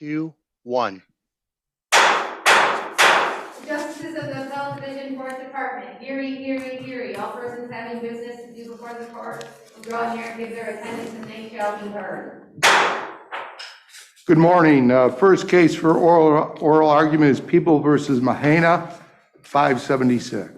2, 1. Justices of the Appellate Division, 4th Department, hear ye, hear ye, hear ye. All persons having business to do before the court will draw near and give their attendance, and they shall be heard. Good morning. First case for oral argument is People versus Mahana, 576.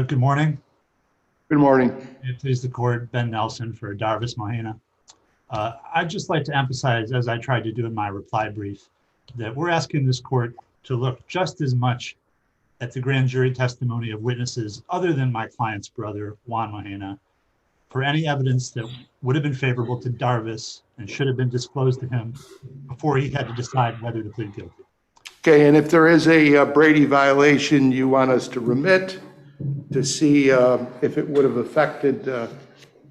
Good morning. Good morning. Please the court, Ben Nelson for Darvis Mahana. I'd just like to emphasize, as I tried to do in my reply brief, that we're asking this court to look just as much at the grand jury testimony of witnesses other than my client's brother, Juan Mahana, for any evidence that would have been favorable to Darvis and should have been disclosed to him before he had to decide whether to plead guilty. Okay, and if there is a Brady violation, you want us to remit to see if it would have affected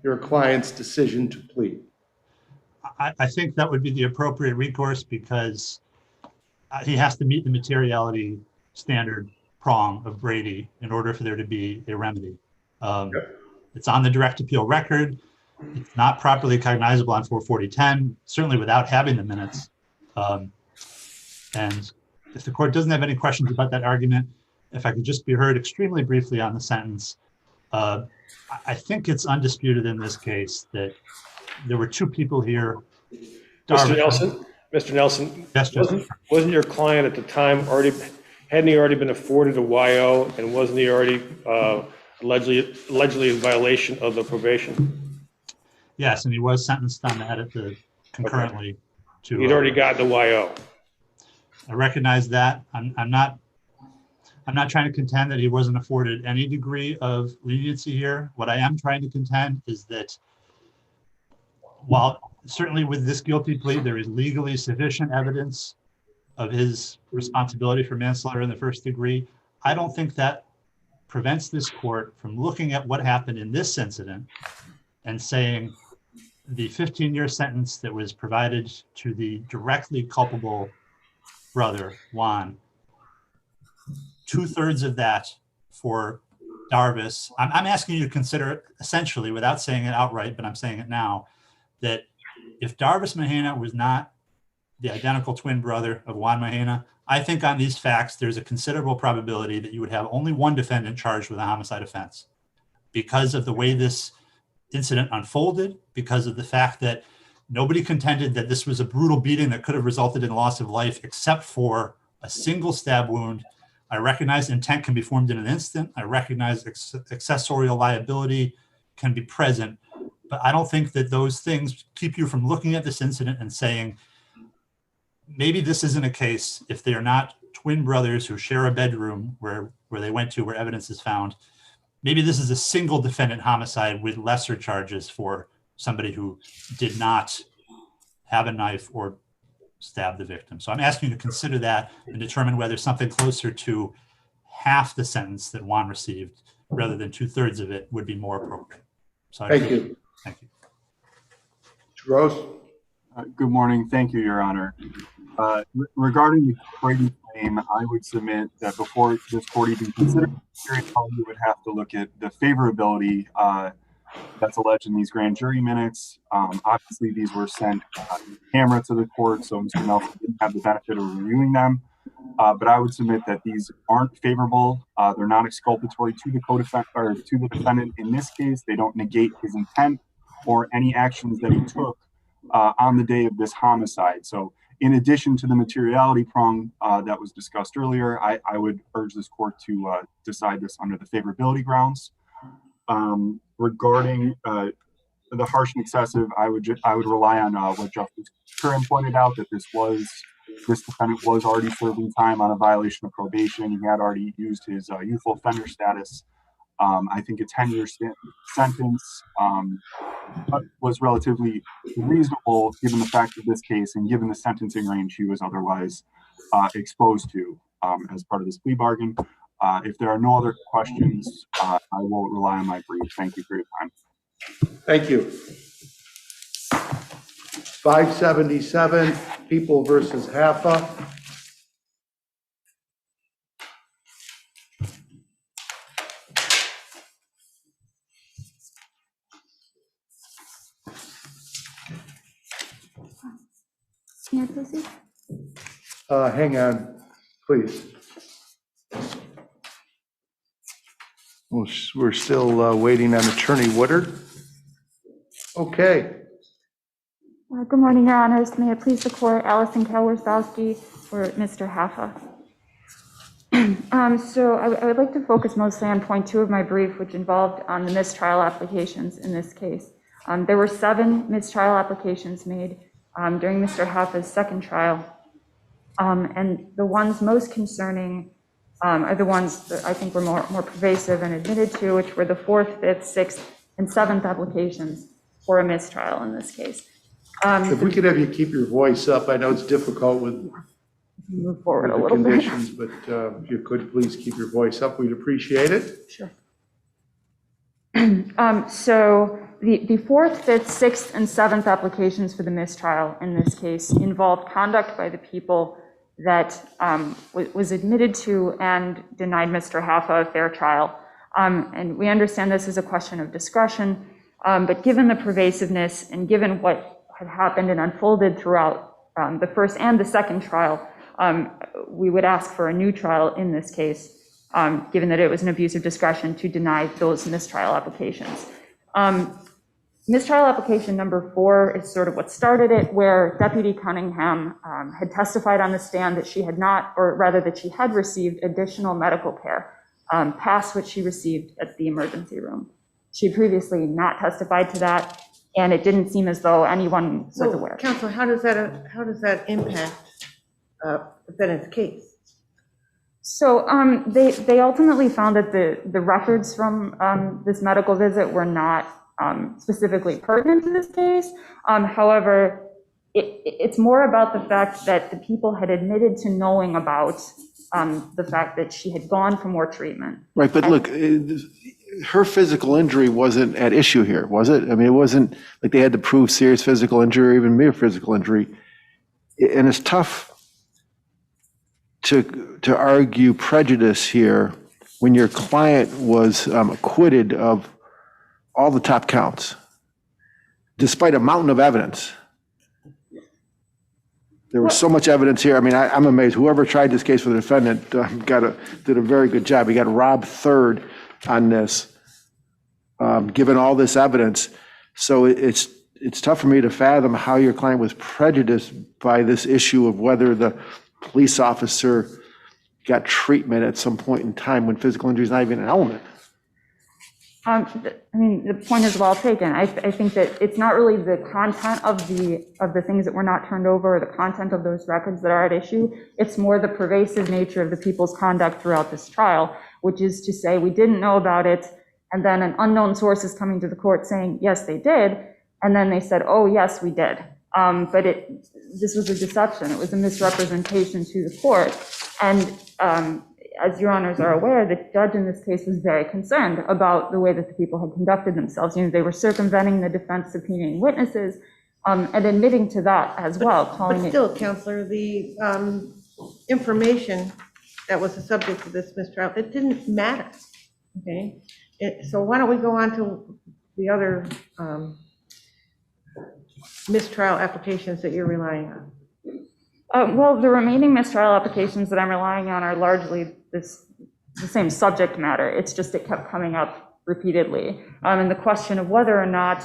your client's decision to plead? I think that would be the appropriate recourse because he has to meet the materiality standard prong of Brady in order for there to be a remedy. It's on the direct appeal record. It's not properly cognizable on 44010, certainly without having the minutes. And if the court doesn't have any questions about that argument, if I could just be heard extremely briefly on the sentence, I think it's undisputed in this case that there were two people here. Mr. Nelson, Yes, wasn't your client at the time hadn't he already been afforded a YO, and wasn't he already allegedly in violation of the probation? Yes, and he was sentenced on that concurrently to. He'd already got the YO. I recognize that. I'm not trying to contend that he wasn't afforded any degree of leniency here. What I am trying to contend is that while certainly with this guilty plea, there is legally sufficient evidence of his responsibility for manslaughter in the first degree, I don't think that prevents this court from looking at what happened in this incident and saying the 15-year sentence that was provided to the directly culpable brother, Juan, 2/3 of that for Darvis. I'm asking you to consider essentially, without saying it outright, but I'm saying it now, that if Darvis Mahana was not the identical twin brother of Juan Mahana, I think on these facts, there's a considerable probability that you would have only one defendant charged with a homicide offense because of the way this incident unfolded, because of the fact that nobody contended that this was a brutal beating that could have resulted in loss of life except for a single stab wound. I recognize intent can be formed in an instant. I recognize accessorial liability can be present, but I don't think that those things keep you from looking at this incident and saying, maybe this isn't a case if they are not twin brothers who share a bedroom where they went to where evidence is found. Maybe this is a single defendant homicide with lesser charges for somebody who did not have a knife or stab the victim. So I'm asking you to consider that and determine whether something closer to half the sentence that Juan received rather than 2/3 of it would be more appropriate. So Thank you. Thank you. Gross? Good morning. Thank you, Your Honor. Regarding the Brady claim, I would submit that before this court even considered it, we would have to look at the favorability that's alleged in these grand jury minutes. Obviously, these were sent camera to the court, so Mr. Nelson didn't have the benefit of reviewing them. But I would submit that these aren't favorable. They're not exculpatory to the co-defendant or to the defendant in this case. They don't negate his intent or any actions that he took on the day of this homicide. So in addition to the materiality prong that was discussed earlier, I would urge this court to decide this under the favorability grounds. Regarding the harsh and excessive, I would rely on what Justice Curran pointed out, that this was this defendant was already serving time on a violation of probation. He had already used his youthful offender status. I think a 10-year sentence was relatively reasonable given the fact of this case and given the sentencing range he was otherwise exposed to as part of this plea bargain. If there are no other questions, I will rely on my brief. Thank you for your time. Thank you. 577, People versus Haffa. May I proceed? Hang on, please. We're still waiting on Attorney Woodard. Okay. Good morning, Your Honors. May it please the Court, Allison Kawarzowski for Mr. Haffa. So I would like to focus mostly on point 2 of my brief, which involved on the mistrial applications in this case. There were 7 mistrial applications made during Mr. Haffa's second trial. And the ones most concerning are the ones that I think were more pervasive and admitted to, which were the 4th, 5th, 6th, and 7th applications for a mistrial in this case. If we could have you keep your voice up, I know it's difficult with Move forward a the little bit. conditions, but if you could please keep your voice up, we'd appreciate it. Sure. So the 4th, 5th, 6th, and 7th applications for the mistrial in this case involved conduct by the people that was admitted to and denied Mr. Haffa a fair trial. And we understand this is a question of discretion, but given the pervasiveness and given what had happened and unfolded throughout the first and the second trial, we would ask for a new trial in this case, given that it was an abuse of discretion to deny those mistrial applications. Mistrial application number 4 is sort of what started it, where Deputy Cunningham had testified on the stand that she had not, or rather that she had received additional medical care past what she received at the emergency room. She had previously not testified to that, and it didn't seem as though anyone was aware. Counsel, how does that impact defendant's case? So they ultimately found that the records from this medical visit were not specifically pertinent to this case. However, it's more about the fact that the people had admitted to knowing about the fact that she had gone for more treatment. Right, but look, her physical injury wasn't at issue here, was it? I mean, it wasn't like they had to prove serious physical injury or even mere physical injury. And it's tough to argue prejudice here when your client was acquitted of all the top counts, despite a mountain of evidence. There was so much evidence here. I mean, I'm amazed. Whoever tried this case for the defendant did a very good job. He got robbed third on this, given all this evidence. So it's tough for me to fathom how your client was prejudiced by this issue of whether the police officer got treatment at some point in time when physical injury is not even an element. I mean, the point is well taken. I think that it's not really the content of the things that were not turned over or the content of those records that are at issue. It's more the pervasive nature of the people's conduct throughout this trial, which is to say we didn't know about it, and then an unknown source is coming to the court saying, yes, they did, and then they said, oh, yes, we did. But this was a deception. It was a misrepresentation to the court. And as your honors are aware, the judge in this case was very concerned about the way that the people had conducted themselves. You know, they were circumventing the defense, subpoenaing witnesses, and admitting to that as well. But still, Counselor, the information that was the subject of this mistrial, it didn't matter, okay? So why don't we go on to the other mistrial applications that you're relying on? Well, the remaining mistrial applications that I'm relying on are largely the same subject matter. It's just it kept coming up repeatedly. And the question of whether or not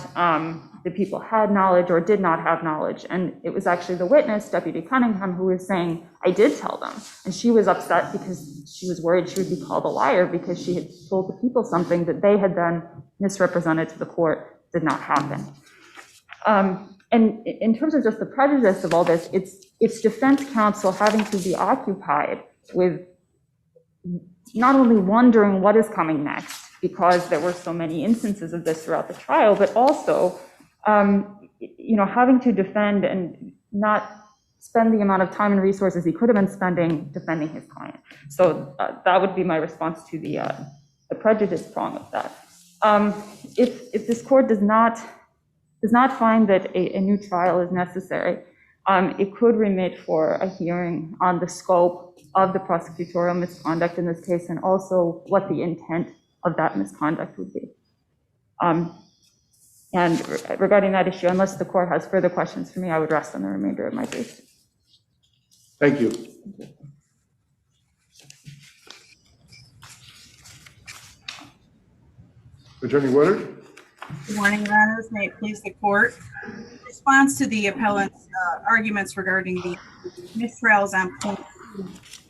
the people had knowledge or did not have knowledge. And it was actually the witness, Deputy Cunningham, who was saying, I did tell them. And she was upset because she was worried she would be called a liar because she had told the people something that they had then misrepresented to the court did not happen. And in terms of just the prejudice of all this, it's defense counsel having to be occupied with not only wondering what is coming next, because there were so many instances of this throughout the trial, but also, having to defend and not spend the amount of time and resources he could have been spending defending his client. So that would be my response to the prejudice prong of that. If this court does not find that a new trial is necessary, it could remit for a hearing on the scope of the prosecutorial misconduct in this case, and also what the intent of that misconduct would be. And regarding that issue, unless the court has further questions for me, I would rest on the remainder of my brief. Thank you. Attorney Woodard? Good morning, Your Honors. May it please the court. In response to the appellant's arguments regarding the mistrials on point 2,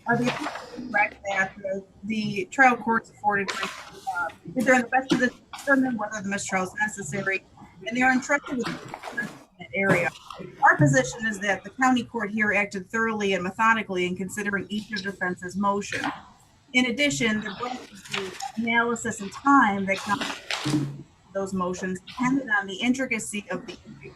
are the appellants correct that the trial courts afforded they're in the best position to determine whether the mistrial is necessary, and they are entrusted with that area? Our position is that the county court here acted thoroughly and methodically in considering each of the defense's motions. In addition, the analysis and time that comes those motions depended on the intricacy of the issue.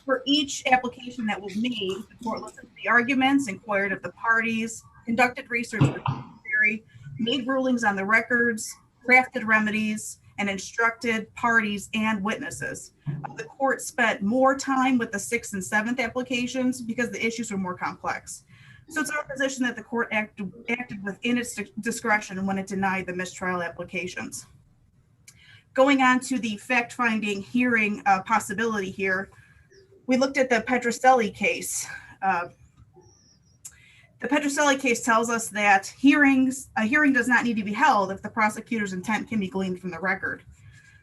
For each application that was made, the court listened to the arguments, inquired of the parties, conducted research with the theory, made rulings on the records, crafted remedies, and instructed parties and witnesses. The court spent more time with the 6th and 7th applications because the issues were more complex. So it's our position that the court acted within its discretion when it denied the mistrial applications. Going on to the fact-finding hearing possibility here, we looked at the Petroselli case. The Petroselli case tells us that a hearing does not need to be held if the prosecutor's intent can be gleaned from the record.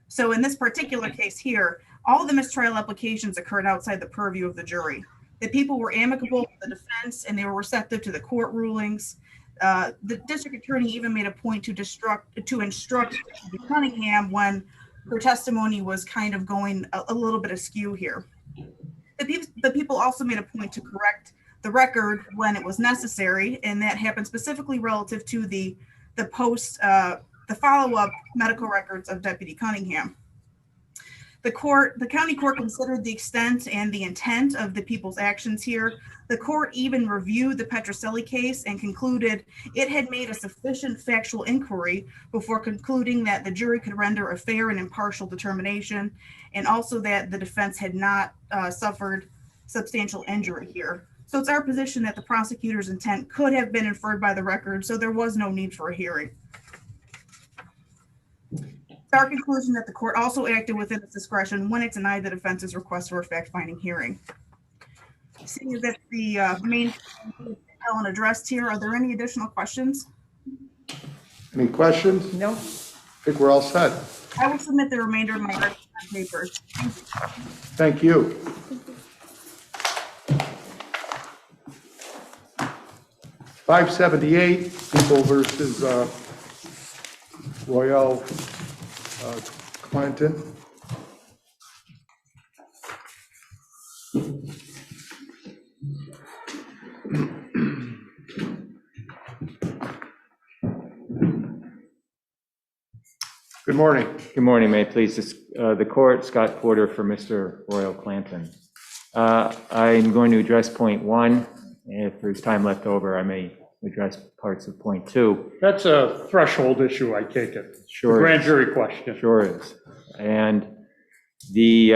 So in this particular case here, all of the mistrial applications occurred outside the purview of the jury. The people were amicable to the defense and they were receptive to the court rulings. The district attorney even made a point to instruct Cunningham when her testimony was kind of going a little bit askew here. The people also made a point to correct the record when it was necessary, and that happened specifically relative to the follow-up medical records of Deputy Cunningham. The county court considered the extent and the intent of the people's actions here. The court even reviewed the Petroselli case and concluded it had made a sufficient factual inquiry before concluding that the jury could render a fair and impartial determination, and also that the defense had not suffered substantial injury here. So it's our position that the prosecutor's intent could have been inferred by the record, so there was no need for a hearing. It's our conclusion that the court also acted within its discretion when it denied the defense's request for a fact-finding hearing. Seeing that the main Ellen addressed here, are there any additional questions? Any questions? No. I think we're all set. I will submit the remainder of my argument on paper. Thank you. $578, People versus Royal Clinton. Good morning. Good morning, may it please the court. Scott Porter for Mr. Royal Clanton. I'm going to address point 1. If there's time left over, I may address parts of point 2. That's a threshold issue, I take it. Sure. Grand jury question. Sure is. And the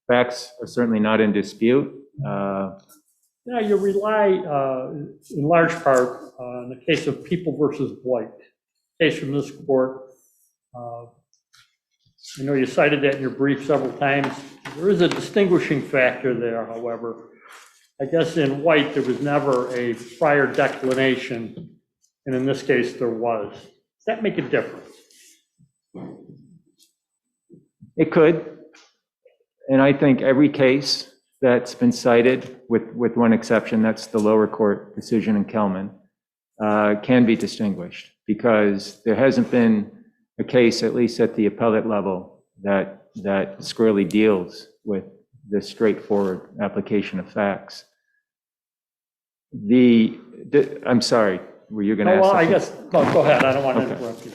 facts are certainly not in dispute. Yeah, you rely in large part on the case of People versus White, case from this court. I know you cited that in your brief several times. There is a distinguishing factor there, however. I guess in White, there was never a prior declination, and in this case, there was. Does that make a difference? It could. And I think every case that's been cited, with one exception, that's the lower court decision in Kelman, can be distinguished, because there hasn't been a case, at least at the appellate level, that squarely deals with this straightforward application of facts. I'm sorry, were you going to ask Well, I something? guess, no, go ahead, I don't want to Okay. interrupt you.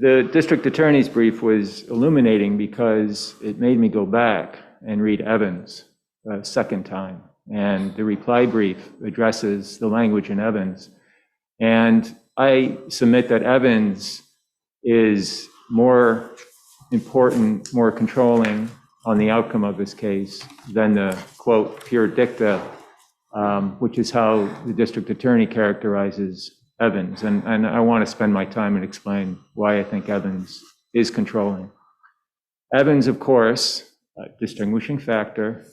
The district attorney's brief was illuminating because it made me go back and read Evans a second time. And the reply brief addresses the language in Evans. And I submit that Evans is more important, more controlling on the outcome of this case than the, quote, pure dicta, which is how the district attorney characterizes Evans. And I want to spend my time and explain why I think Evans is controlling. Evans, of course, a distinguishing factor,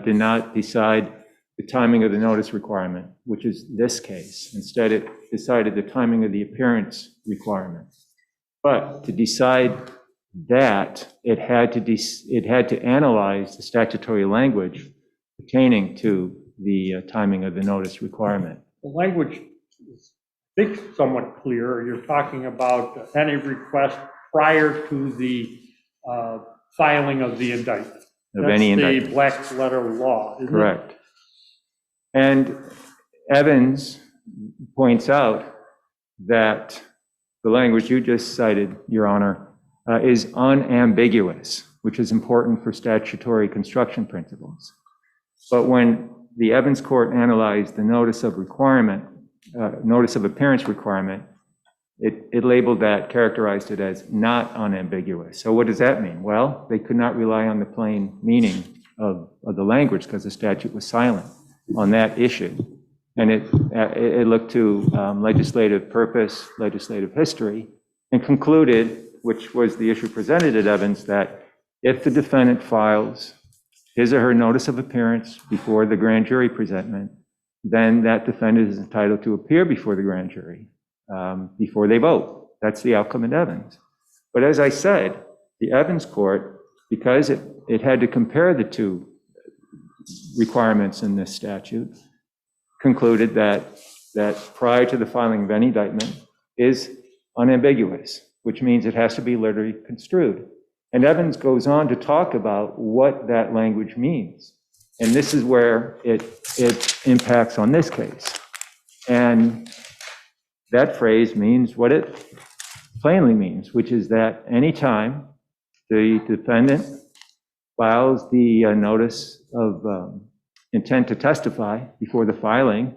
did not decide the timing of the notice requirement, which is this case. Instead, it decided the timing of the appearance requirement. But to decide that, it had to analyze the statutory language pertaining to the timing of the notice requirement. The language is, I think, somewhat clear. You're talking about any request prior to the filing of the indictment. Of any indictment. That's the black letter law, isn't it? Correct. And Evans points out that the language you just cited, Your Honor, is unambiguous, which is important for statutory construction principles. But when the Evans court analyzed the notice of appearance requirement, it labeled that, characterized it as not unambiguous. So what does that mean? Well, they could not rely on the plain meaning of the language because the statute was silent on that issue. And it looked to legislative purpose, legislative history, and concluded, which was the issue presented at Evans, that if the defendant files his or her notice of appearance before the grand jury presentment, then that defendant is entitled to appear before the grand jury before they vote. That's the outcome in Evans. But as I said, the Evans court, because it had to compare the two requirements in this statute, concluded that prior to the filing of any indictment is unambiguous, which means it has to be literally construed. And Evans goes on to talk about what that language means. And this is where it impacts on this case. And that phrase means what it plainly means, which is that anytime the defendant files the notice of intent to testify before the filing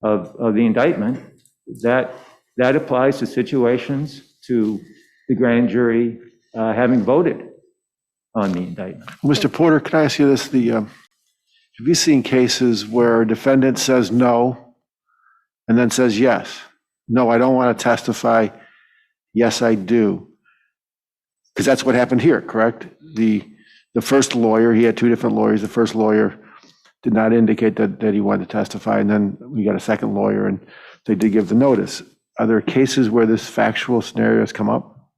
of the indictment, that applies to situations to the grand jury having voted on the indictment. Mr. Porter, can I ask you this? Have you seen cases where a defendant says no and then says yes? No, I don't want to testify. Yes, I do. Because that's what happened here, correct? The first lawyer, he had two different lawyers. The first lawyer did not indicate that he wanted to testify, and then we got a second lawyer, and they did give the notice. Are there cases where this factual scenario has come up?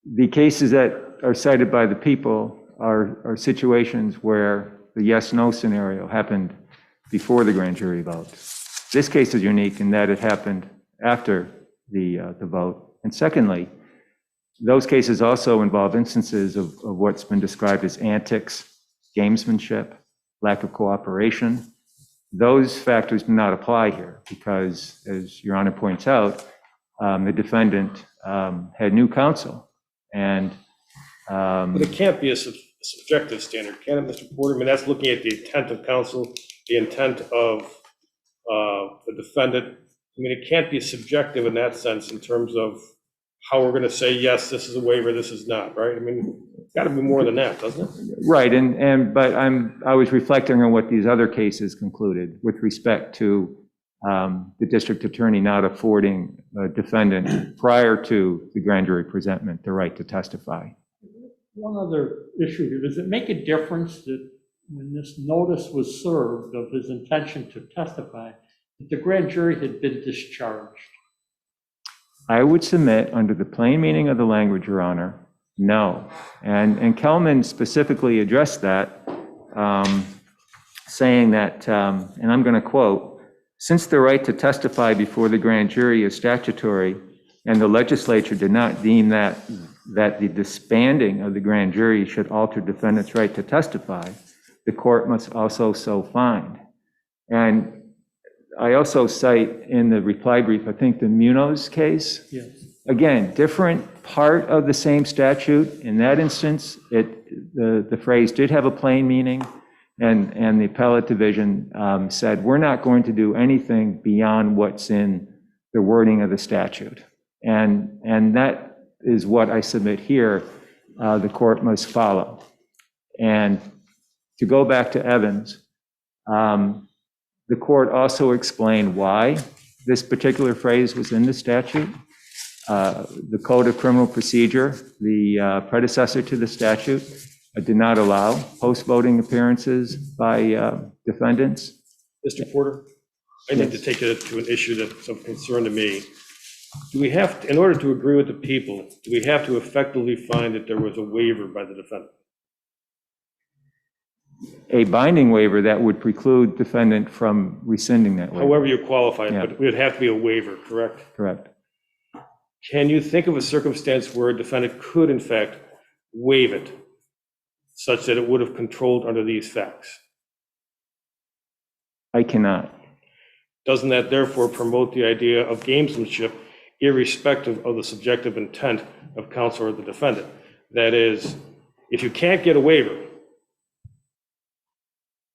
The cases that are cited by the people are situations where the yes-no scenario happened before the grand jury vote. This case is unique in that it happened after the vote. And secondly, those cases also involve instances of what's been described as antics, gamesmanship, lack of cooperation. Those factors do not apply here because, as Your Honor points out, the defendant had new counsel. And But it can't be a subjective standard, can it, Mr. Porter? I mean, that's looking at the intent of counsel, the intent of the defendant. I mean, it can't be subjective in that sense in terms of how we're going to say, yes, this is a waiver, this is not, right? I mean, it's got to be more than that, doesn't it? right, but I was reflecting on what these other cases concluded with respect to the district attorney not affording a defendant prior to the grand jury presentment the right to testify. One other issue here, does it make a difference that when this notice was served of his intention to testify, that the grand jury had been discharged? I would submit under the plain meaning of the language, Your Honor, no. And Kelman specifically addressed that, saying that, and I'm going to quote, "Since the right to testify before the grand jury is statutory and the legislature did not deem that that the disbanding of the grand jury should alter defendant's right to testify, the court must also so find. And I also cite in the reply brief, I think the Munoz case. Yes. Again, different part of the same statute. In that instance, the phrase did have a plain meaning, and the appellate division said, we're not going to do anything beyond what's in the wording of the statute. And that is what I submit here, the court must follow. And to go back to Evans, the court also explained why this particular phrase was in the statute. The Code of Criminal Procedure, the predecessor to the statute, did not allow post-voting appearances by defendants. Mr. Porter, I need to take it to an issue that's of concern to me. Do we have, in order to agree with the people, do we have to effectively find that there was a waiver by the defendant? A binding waiver that would preclude defendant from rescinding that waiver. However you qualify it, Yeah. but it would have to be a waiver, correct? Correct. Can you think of a circumstance where a defendant could, in fact, waive it such that it would have controlled under these facts? I cannot. Doesn't that therefore promote the idea of gamesmanship irrespective of the subjective intent of counsel or the defendant? That is, if you can't get a waiver,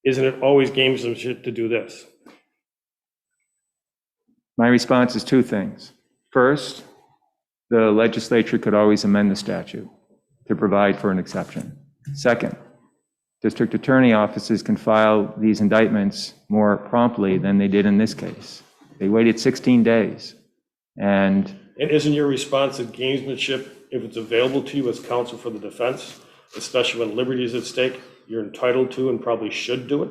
isn't it always gamesmanship to do this? My response is two things. First, the legislature could always amend the statute to provide for an exception. Second, district attorney offices can file these indictments more promptly than they did in this case. They waited 16 days. And isn't your response that gamesmanship, if it's available to you as counsel for the defense, especially when liberty is at stake, you're entitled to and probably should do it?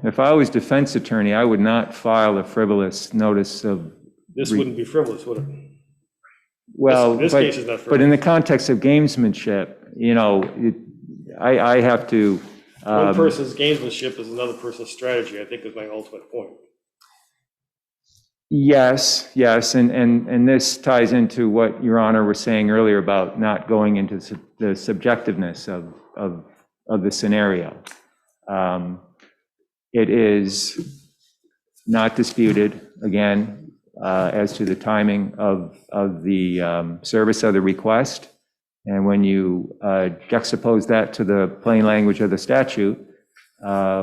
If I was defense attorney, I would not file a frivolous notice of. This wouldn't be frivolous, would it? Well, this case is not frivolous. But in the context of gamesmanship, I have to. One person's gamesmanship is another person's strategy, I think is my ultimate point. Yes, and this ties into what Your Honor was saying earlier about not going into the subjectiveness of the scenario. It is not disputed, again, as to the timing of the service of the request. And when you juxtapose that to the plain language of the statute,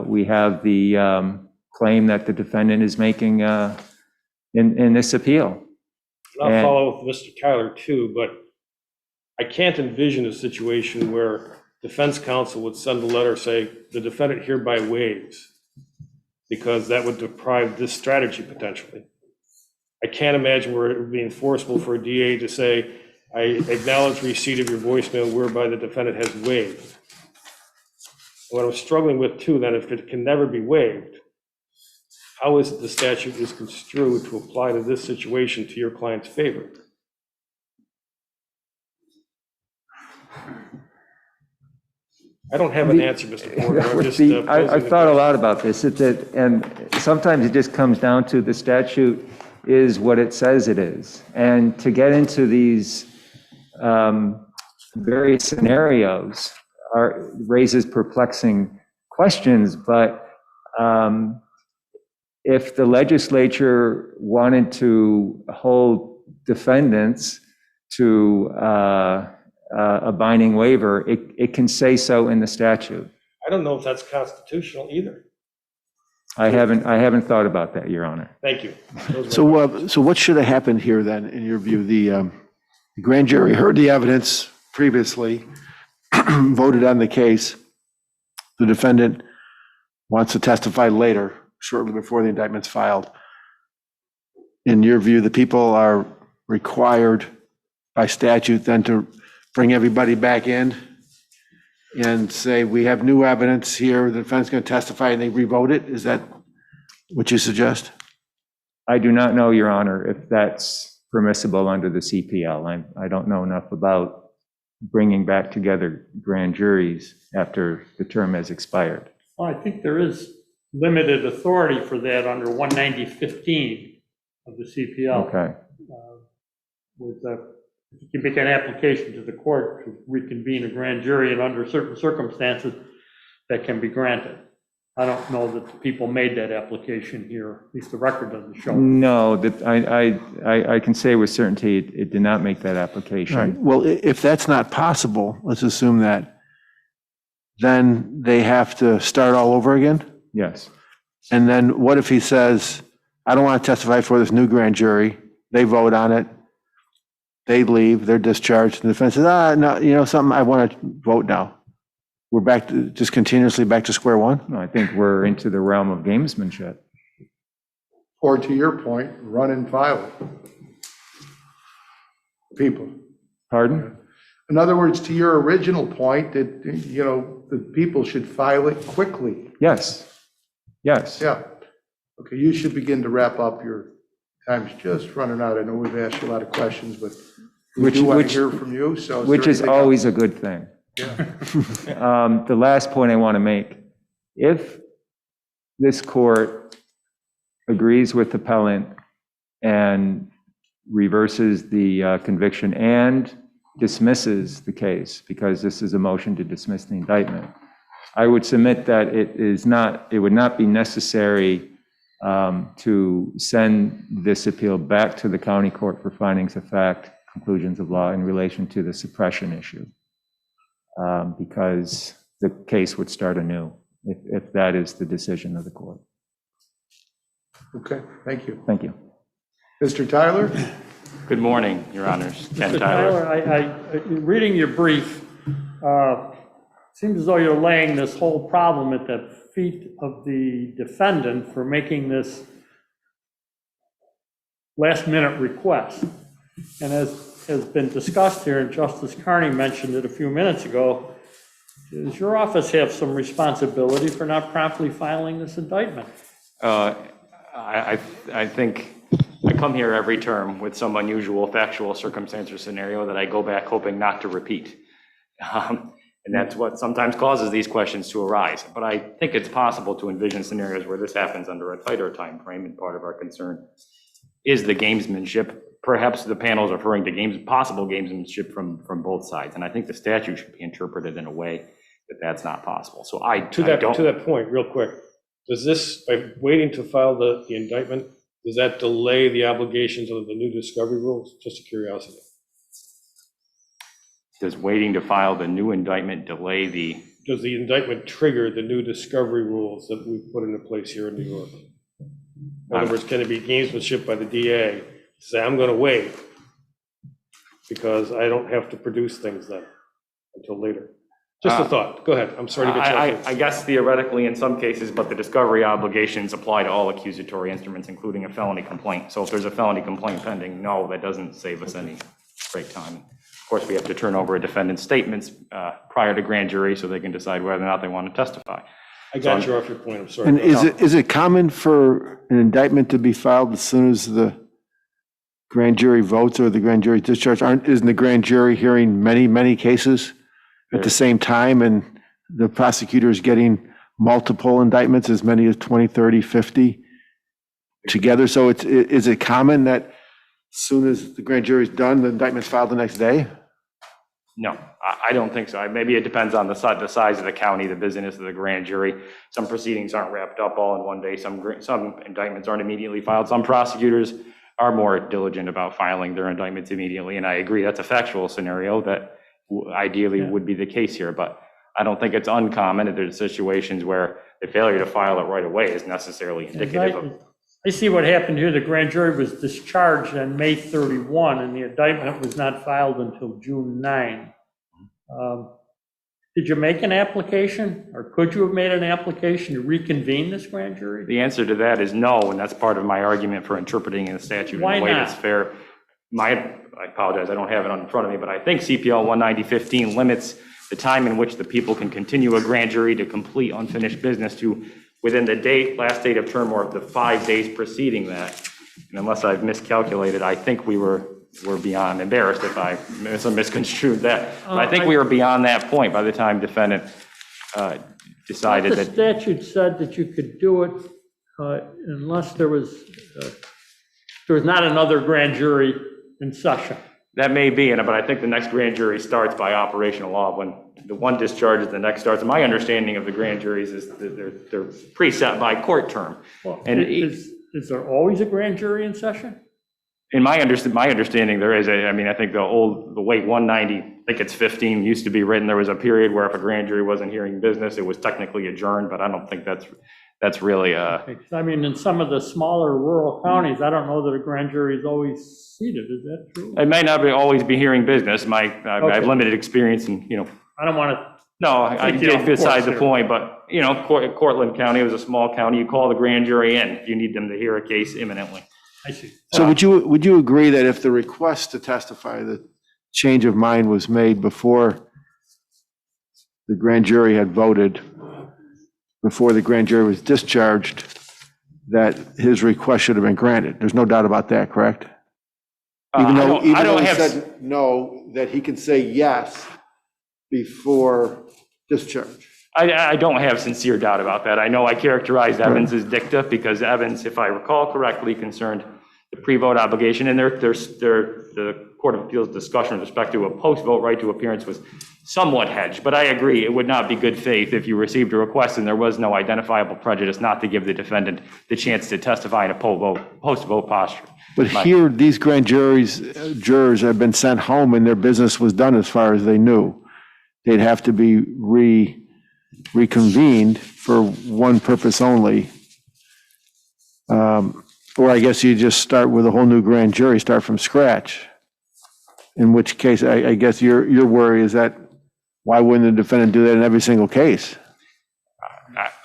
we have the claim that the defendant is making in this appeal. I'll follow with Mr. Tyler too, but I can't envision a situation where defense counsel would send a letter say the defendant hereby waives, because that would deprive this strategy potentially. I can't imagine where it would be enforceable for a DA to say, I acknowledge receipt of your voicemail whereby the defendant has waived. What I'm struggling with too, then, if it can never be waived, how is it the statute is construed to apply to this situation to your client's favor? I don't have an answer, Mr. Porter. I'm just I've thought a lot about this, and sometimes it just comes down to the statute is what it says it is. And to get into these various scenarios raises perplexing questions, but if the legislature wanted to hold defendants to a binding waiver, it can say so in the statute. I don't know if that's constitutional either. I haven't thought about that, Your Honor. Thank you. So what should have happened here then, in your view? The grand jury heard the evidence previously, voted on the case. The defendant wants to testify later, shortly before the indictment's filed. In your view, the people are required by statute then to bring everybody back in and say, we have new evidence here, the defendant's going to testify, and they revote it? Is that what you suggest? I do not know, Your Honor, if that's permissible under the CPL. I don't know enough about bringing back together grand juries after the term has expired. Well, I think there is limited authority for that under 190.15 of the CPL. Okay. With the you can make an application to the court to reconvene a grand jury, and under certain circumstances, that can be granted. I don't know that the people made that application here, at least the record doesn't show. No, that I can say with certainty it did not make that Right. application. Well, if that's not possible, let's assume that, then they have to start all over again? Yes. And then what if he says, I don't want to testify for this new grand jury? They vote on it. They leave, they're discharged. And the defense says, no, you know something, I want to vote now. We're back to, just continuously back to square one? No, I think we're into the realm of gamesmanship. Or to your point, run and file it. People. Pardon? In other words, to your original point, that, you know, the people should file it quickly. Yes. Yes. Yeah. Okay, you should begin to wrap up. Your time's just running out. I know we've asked you a lot of questions, but we do want to hear from you, so. Which is always a good thing. Yeah. The last point I want to make, if this court agrees with the appellant and reverses the conviction and dismisses the case, because this is a motion to dismiss the indictment, I would submit that it would not be necessary to send this appeal back to the county court for findings of fact, conclusions of law in relation to the suppression issue. Because the case would start anew if that is the decision of the court. Okay, thank you. Thank you. Mr. Tyler? Good morning, Your Honors. Ken Mr. Tyler. I reading your brief, seems as though you're laying this whole problem at the feet of the defendant for making this last-minute request. And as has been discussed here, and Justice Carney mentioned it a few minutes ago, does your office have some responsibility for not promptly filing this indictment? I think I come here every term with some unusual factual circumstance or scenario that I go back hoping not to repeat. And that's what sometimes causes these questions to arise. But I think it's possible to envision scenarios where this happens under a tighter time frame, and part of our concern is the gamesmanship. Perhaps the panel is referring to possible gamesmanship from both sides. And I think the statute should be interpreted in a way that that's not possible. So To that point, real quick, does this, by waiting to file the indictment, does that delay the obligations of the new discovery rules? Just a curiosity. Does waiting to file the new indictment delay the? Does the indictment trigger the new discovery rules that we put into place here in New York? In other words, can it be gamesmanship by the DA to say, I'm going to wait because I don't have to produce things then until later? Just a thought. Go ahead. I'm sorry to get you. I guess theoretically in some cases, but the discovery obligations apply to all accusatory instruments, including a felony complaint. So if there's a felony complaint pending, no, that doesn't save us any great time. Of course, we have to turn over a defendant's statements prior to grand jury so they can decide whether or not they want to testify. I got you off your point. I'm sorry. And is it common for an indictment to be filed as soon as the grand jury votes or the grand jury discharge? Isn't the grand jury hearing many cases at the same time, and the prosecutor is getting multiple indictments, as many as 20, 30, 50 together? So is it common that as soon as the grand jury's done, the indictment's filed the next day? No, I don't think so. Maybe it depends on the size of the county, the business of the grand jury. Some proceedings aren't wrapped up all in one day. Some indictments aren't immediately filed. Some prosecutors are more diligent about filing their indictments immediately. And I agree, that's a factual scenario that ideally would be the case here. But I don't think it's uncommon that there's situations where the failure to file it right away is necessarily indicative of. I see what happened here. The grand jury was discharged on May 31, and the indictment was not filed until June 9. Did you make an application, or could you have made an application to reconvene this grand jury? The answer to that is no, and that's part of my argument for interpreting the statute in a way that's fair. I apologize, I don't have it in front of me, but I think CPL 190-15 limits the time in which the people can continue a grand jury to complete unfinished business to within the last date of term or the 5 days preceding that. And unless I've miscalculated, I think we're beyond, embarrassed if I misconstrued that. But I think we were beyond that point by the time defendant decided that. The statute said that you could do it unless there was not another grand jury in session. That may be, but I think the next grand jury starts by operational law. When the one discharges, the next starts. And my understanding of the grand juries is that they're preset by court term. Well, And is there always a grand jury in session? in my understanding, there is I think the way 190, I think it's 15, used to be written. There was a period where if a grand jury wasn't hearing business, it was technically adjourned, but I don't think that's really. I mean, in some of the smaller rural counties, I don't know that a grand jury is always seated. Is that true? It may not always be hearing business. I have limited experience and, I don't want to. No, I get beside the point, but, Cortland County was a small county. You call the grand jury in if you need them to hear a case imminently. I see. So would you agree that if the request to testify, the change of mind was made before the grand jury had voted, before the grand jury was discharged, that his request should have been granted? There's no doubt about that, correct? Even though he said no, that he can say yes before discharge. I don't have sincere doubt about that. I know I characterized Evans as dicta because Evans, if I recall correctly, concerned the pre-vote obligation, and the Court of Appeals discussion with respect to a post-vote right to appearance was somewhat hedged, but I agree it would not be good faith if you received a request and there was no identifiable prejudice not to give the defendant the chance to testify in a post-vote posture. But here, these grand jurors have been sent home and their business was done as far as they knew. They'd have to be reconvened for one purpose only. Or I guess you just start with a whole new grand jury, start from scratch. In which case, I guess your worry is that why wouldn't the defendant do that in every single case?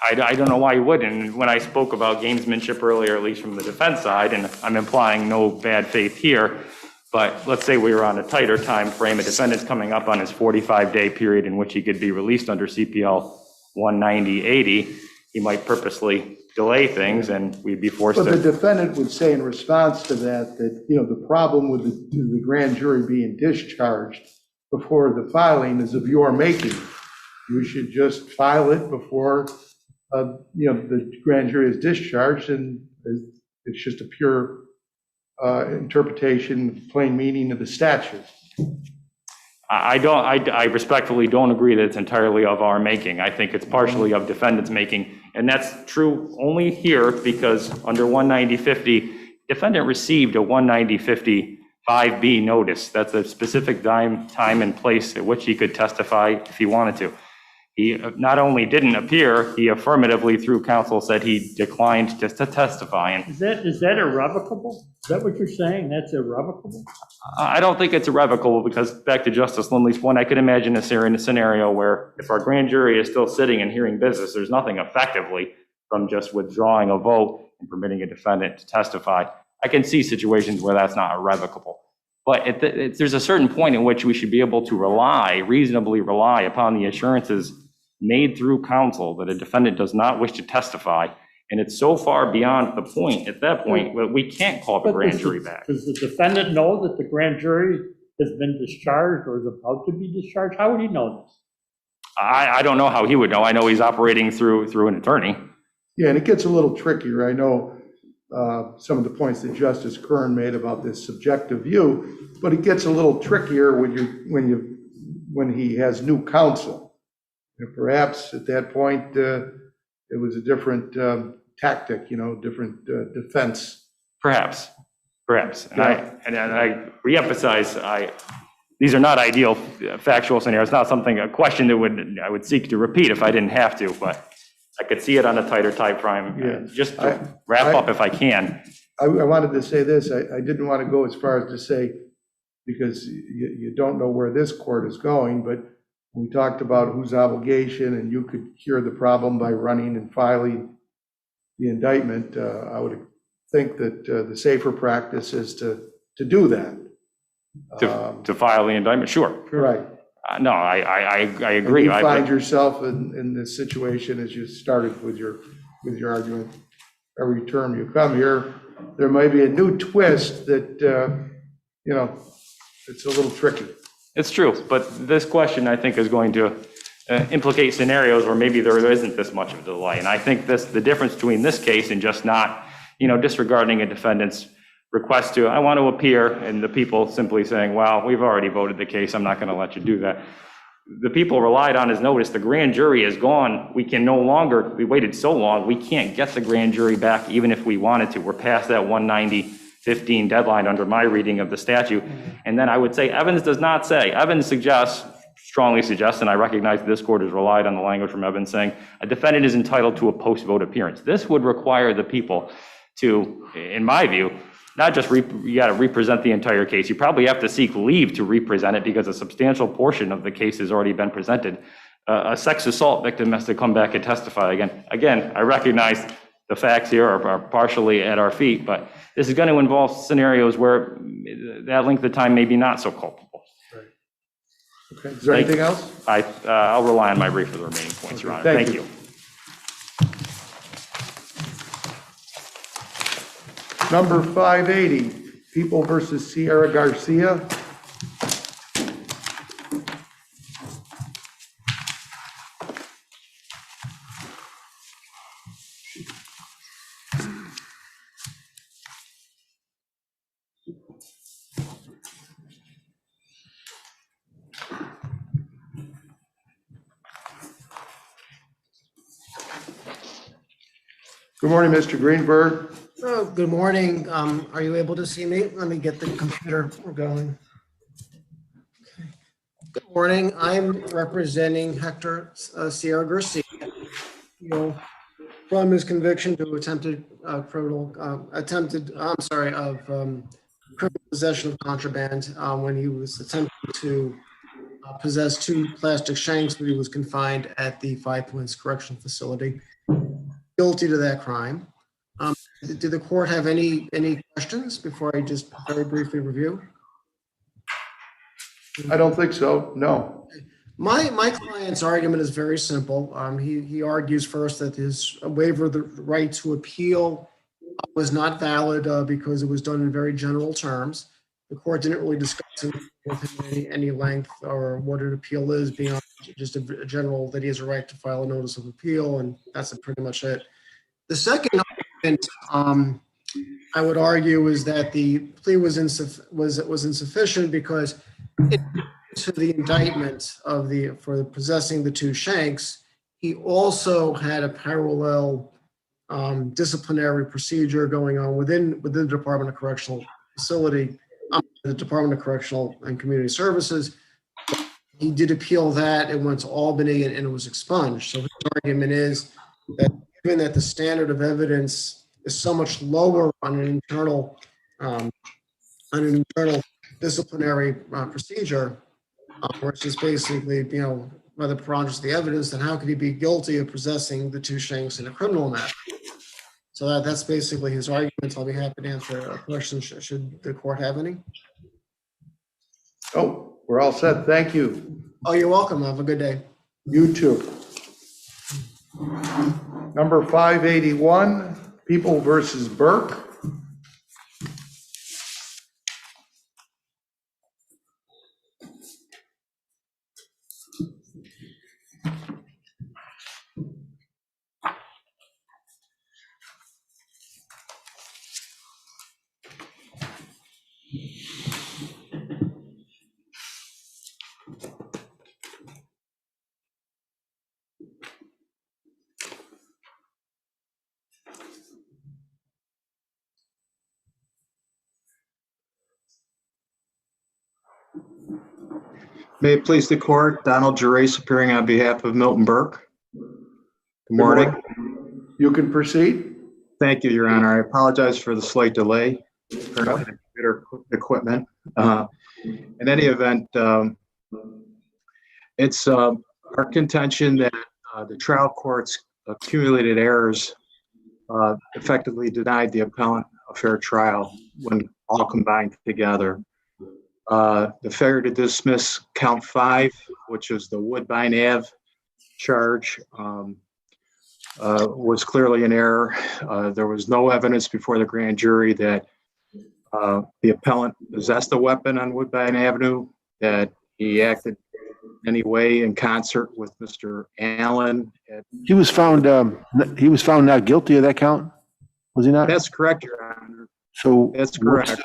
I don't know why you wouldn't. And when I spoke about gamesmanship earlier, at least from the defense side, and I'm implying no bad faith here, but let's say we were on a tighter time frame, a defendant's coming up on his 45-day period in which he could be released under CPL 190-80, he might purposely delay things and we'd be forced to. But the defendant would say in response to that, the problem with the grand jury being discharged before the filing is of your making. You should just file it before, the grand jury is discharged, and it's just a pure interpretation, plain meaning of the statute. I respectfully don't agree that it's entirely of our making. I think it's partially of defendant's making, and that's true only here because under 190-50, defendant received a 190-50 5B notice. That's a specific time and place at which he could testify if he wanted to. He not only didn't appear, he affirmatively through counsel said he declined to testify. And is that irrevocable? Is that what you're saying? That's irrevocable? I don't think it's irrevocable because back to Justice Lindley's point, I could imagine a scenario where if our grand jury is still sitting and hearing business, there's nothing effectively from just withdrawing a vote and permitting a defendant to testify. I can see situations where that's not irrevocable. But there's a certain point in which we should be able to reasonably rely upon the assurances made through counsel that a defendant does not wish to testify. And it's so far beyond the point, at that point, that we can't call the grand jury back. Does the defendant know that the grand jury has been discharged or is about to be discharged? How would he know this? I don't know how he would know. I know he's operating through an attorney. Yeah, and it gets a little trickier. I know some of the points that Justice Kern made about this subjective view, but it gets a little trickier when he has new counsel. And perhaps at that point it was a different tactic, different defense. Perhaps. And I reemphasize, these are not ideal factual scenarios. It's not a question that I would seek to repeat if I didn't have to, but I could see it on a tighter time frame. Yeah. Just to wrap up if I can. I wanted to say this. I didn't want to go as far as to say, because you don't know where this court is going, but we talked about whose obligation, and you could cure the problem by running and filing the indictment. I would think that the safer practice is to do that. To file the indictment, sure. Right. No, I agree. And you find yourself in this situation as you started with your argument. Every term you come here, there may be a new twist that, it's a little tricky. It's true, but this question, I think, is going to implicate scenarios where maybe there isn't this much of a delay. And I think the difference between this case and just not, disregarding a defendant's request to, I want to appear, and the people simply saying, well, we've already voted the case, I'm not going to let you do that. The people relied on his notice, the grand jury is gone, we can no longer, we waited so long, we can't get the grand jury back even if we wanted to. We're past that 190-15 deadline under my reading of the statute. And then I would say Evans does not say, Evans suggests, strongly suggests, and I recognize that this court has relied on the language from Evans saying, a defendant is entitled to a post-vote appearance. This would require the people to, in my view, not just, you got to represent the entire case. You probably have to seek leave to represent it because a substantial portion of the case has already been presented. A sex assault victim has to come back and testify again. Again, I recognize the facts here are partially at our feet, but this is going to involve scenarios where that length of time may be not so culpable. Right. Okay. Is there anything else? I'll rely on my brief for the remaining points, Your Honor. Thank you. Number 580, People versus Sierra Garcia. Good morning, Mr. Greenberg. Oh, good morning. Are you able to see me? Let me get the computer going. Okay. Good morning. I'm representing Hector Sierra Garcia from his conviction to attempted criminal possession of contraband when he was attempting to possess 2 plastic shanks when he was confined at the 5 Points Correctional Facility. Guilty to that crime. Do the court have any questions before I just very briefly review? I don't think so, no. My client's argument is very simple. He argues first that his waiver of the right to appeal was not valid because it was done in very general terms. The court didn't really discuss with him any length or what an appeal is beyond just a general that he has a right to file a notice of appeal, and that's pretty much it. The second argument I would argue is that the plea was insufficient because to the indictment for possessing the 2 shanks, he also had a parallel disciplinary procedure going on within the Department of Correctional Facility, the Department of Correctional and Community Services. He did appeal that. It went to Albany and it was expunged. So his argument is that given that the standard of evidence is so much lower on an internal disciplinary procedure, where it's just basically, by the preponderance of the evidence, then how could he be guilty of possessing the 2 shanks in a criminal matter? So that's basically his argument. I'll be happy to answer a question should the court have any. Oh, we're all set. Thank you. Oh, you're welcome. Have a good day. You too. Number 581, People versus Burke. May it please the court, Donald Gerace appearing on behalf of Milton Burke. Good morning. You can proceed. Thank you, Your Honor. I apologize for the slight delay. Apparently, the computer equipment. In any event, it's our contention that the trial court's accumulated errors effectively denied the appellant a fair trial when all combined together. The failure to dismiss count 5, which is the Woodbine Ave charge, was clearly an error. There was no evidence before the grand jury that the appellant possessed a weapon on Woodbine Avenue, that he acted in any way in concert with Mr. Allen. He was found not guilty of that count, was he not? That's correct, Your Honor. So That's correct.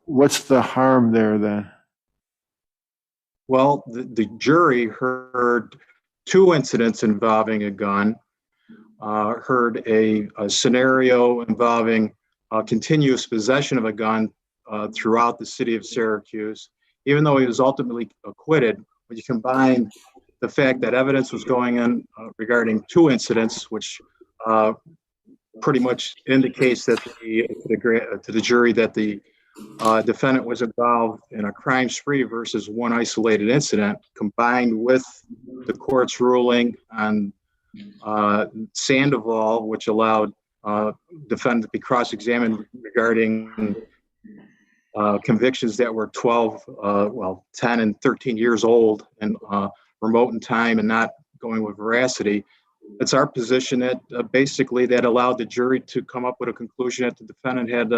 what's the harm there then? Well, the jury heard two incidents involving a gun, heard a scenario involving continuous possession of a gun throughout the city of Syracuse. Even though he was ultimately acquitted, when you combine the fact that evidence was going in regarding two incidents, which pretty much indicates that to the jury that the defendant was involved in a crime spree versus one isolated incident, combined with the court's ruling on Sandoval, which allowed defendant to be cross-examined regarding convictions that were 10 and 13 years old and remote in time and not going with veracity. It's our position that basically that allowed the jury to come up with a conclusion that the defendant had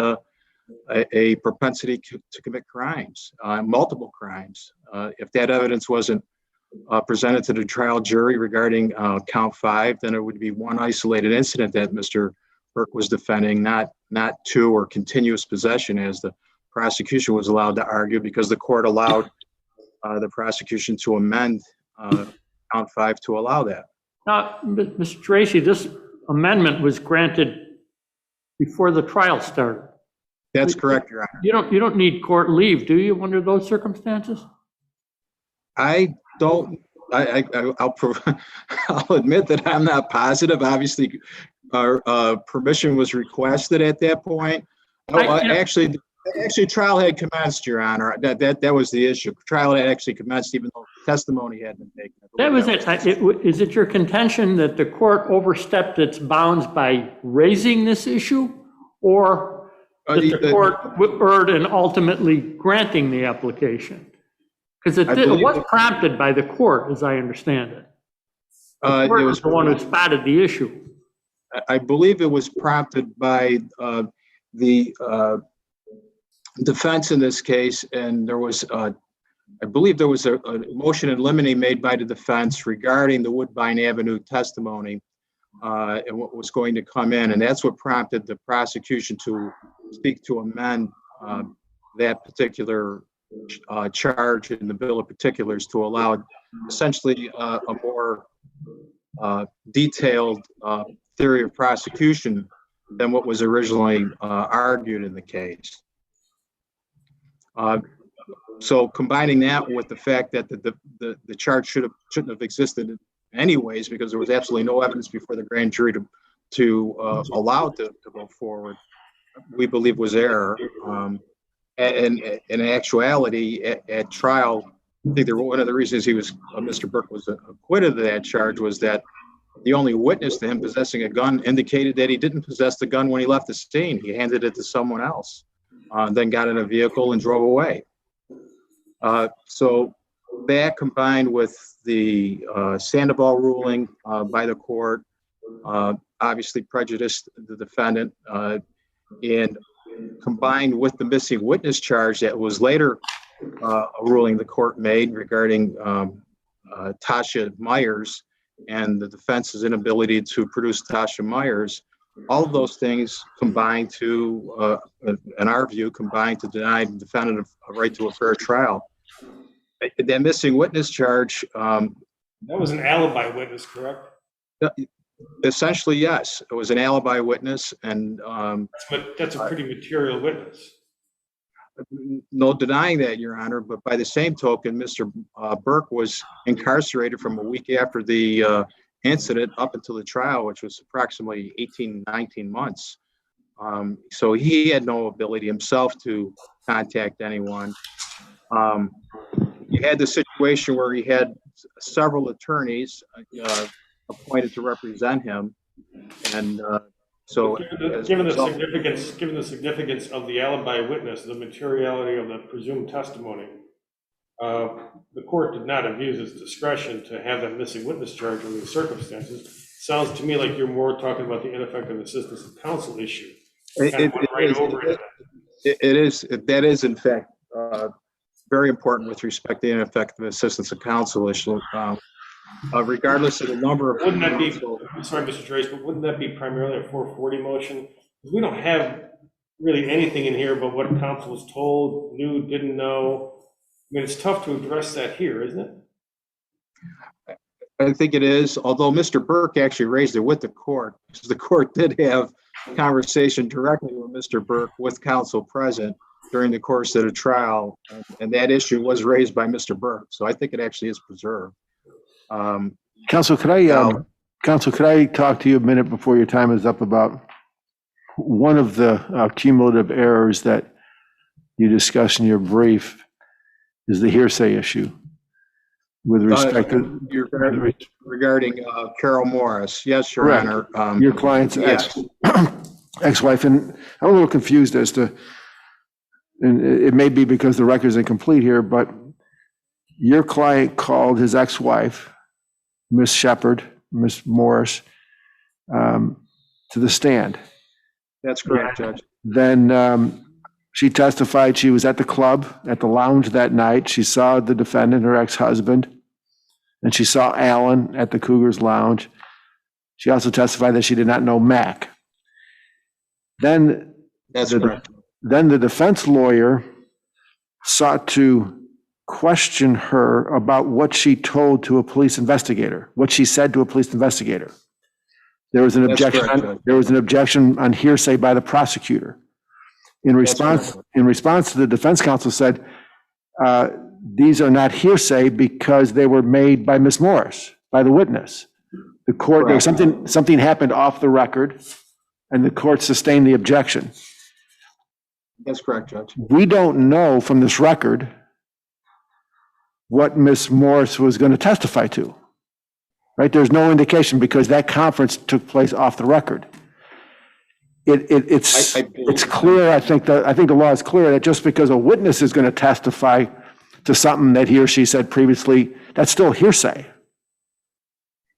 a propensity to commit crimes, multiple crimes. If that evidence wasn't presented to the trial jury regarding count 5, then it would be one isolated incident that Mr. Burke was defending, not two or continuous possession as the prosecution was allowed to argue, because the court allowed the prosecution to amend count 5 to allow that. Now, Mr. Tracy, this amendment was granted before the trial started. That's correct, Your Honor. You don't need court leave, do you, under those circumstances? I don't. I'll admit that I'm not positive. Obviously, permission was requested at that point. Actually, trial had commenced, Your Honor. That was the issue. Trial had actually commenced, even though testimony had been taken. That was it. Is it your contention that the court overstepped its bounds by raising this issue, or that the court erred in ultimately granting the application? Because it was prompted by the court, as I understand it. The court was the one who spotted the issue. I believe it was prompted by the defense in this case, and there was, I believe there was a motion in limine made by the defense regarding the Woodbine Avenue testimony and what was going to come in, and that's what prompted the prosecution to seek to amend that particular charge in the bill of particulars to allow essentially a more detailed theory of prosecution than what was originally argued in the case. So combining that with the fact that the charge shouldn't have existed anyways, because there was absolutely no evidence before the grand jury to allow it to go forward, we believe was error. And in actuality, at trial, I think one of the reasons Mr. Burke was acquitted of that charge was that the only witness to him possessing a gun indicated that he didn't possess the gun when he left the scene. He handed it to someone else, then got in a vehicle and drove away. So that combined with the Sandoval ruling by the court, obviously prejudiced the defendant, and combined with the missing witness charge that was later a ruling the court made regarding Tasha Myers and the defense's inability to produce Tasha Myers, all of those things combined to, in our view, combined to deny the defendant a right to a fair trial. That missing witness charge. That was an alibi witness, correct? Essentially, yes. It was an alibi witness, and but that's a pretty material witness. No denying that, Your Honor. But by the same token, Mr. Burke was incarcerated from a week after the incident up until the trial, which was approximately 19 months. So he had no ability himself to contact anyone. You had the situation where he had several attorneys appointed to represent him, and so given the significance of the alibi witness, the materiality of the presumed testimony, the court did not abuse its discretion to have that missing witness charge under the circumstances. Sounds to me like you're more talking about the ineffective assistance of counsel issue. That is in fact very important with respect to ineffective assistance of counsel issue. Regardless of the number of wouldn't that be, I'm sorry, Mr. Trace, but wouldn't that be primarily a 440 motion? We don't have really anything in here but what counsel was told, knew, didn't know. I mean, it's tough to address that here, isn't it? I think it is, although Mr. Burke actually raised it with the court, because the court did have a conversation directly with Mr. Burke with counsel present during the course of the trial, and that issue was raised by Mr. Burke. So I think it actually is preserved. Counsel, could I talk to you a minute before your time is up about one of the cumulative errors that you discuss in your brief is the hearsay issue with respect to regarding Carol Morris. Yes, Your Honor. Your client's yes. ex-wife, and I'm a little confused as to, and it may be because the record is incomplete here, but your client called his ex-wife, Miss Shepard, Miss Morris, to the stand. That's correct, Judge. Then she testified she was at the club, at the lounge that night. She saw the defendant, her ex-husband, and she saw Alan at the Cougars Lounge. She also testified that she did not know Mac. Then the defense lawyer sought to question her about what she told to a police investigator, what she said to a police investigator. There was an objection on hearsay by the prosecutor. In response to the defense counsel said, these are not hearsay because they were made by Miss Morris, by the witness. The court, there was something happened off the record, and the court sustained the objection. That's correct, Judge. We don't know from this record what Miss Morris was going to testify to, right? There's no indication because that conference took place off the record. It's clear, I think the law is clear that just because a witness is going to testify to something that he or she said previously, that's still hearsay.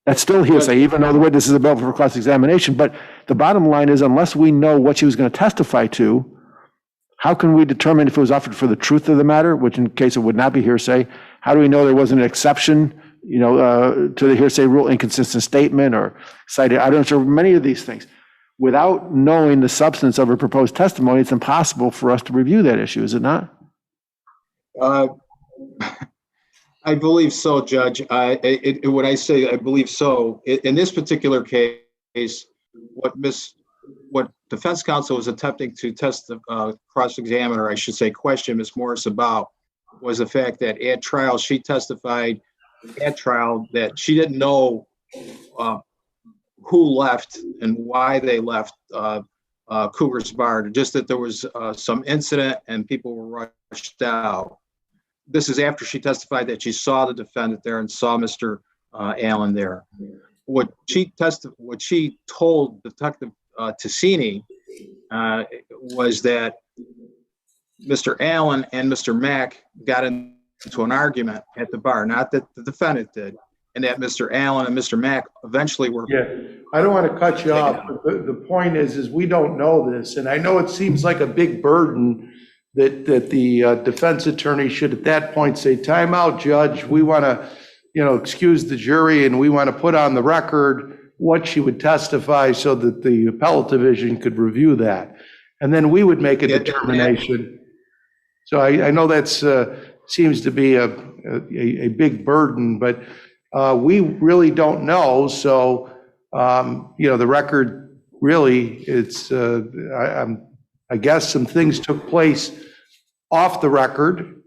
That's still hearsay, even though the witness is available for cross-examination. But the bottom line is, unless we know what she was going to testify to, how can we determine if it was offered for the truth of the matter, which in case it would not be hearsay? How do we know there wasn't an exception, to the hearsay rule, inconsistent statement or cited? I don't know many of these things. Without knowing the substance of her proposed testimony, it's impossible for us to review that issue, is it not? I believe so, Judge. When I say I believe so, in this particular case, what defense counsel was attempting to cross-examine, or I should say question Ms. Morris about, was the fact that at trial, she testified at trial that she didn't know who left and why they left Cougars Bar, just that there was some incident and people were rushed out. This is after she testified that she saw the defendant there and saw Mr. Allen there. What she told Detective Ticini was that Mr. Allen and Mr. Mack got into an argument at the bar, not that the defendant did, and that Mr. Allen and Mr. Mack eventually were. Yeah, I don't want to cut you off, but the point is we don't know this, and I know it seems like a big burden that the defense attorney should at that point say, time out, Judge, we want to, excuse the jury, and we want to put on the record what she would testify so that the appellate division could review that. And then we would make a determination. So I know that's seems to be a big burden, but we really don't know. So, the record really, it's, I guess some things took place off the record.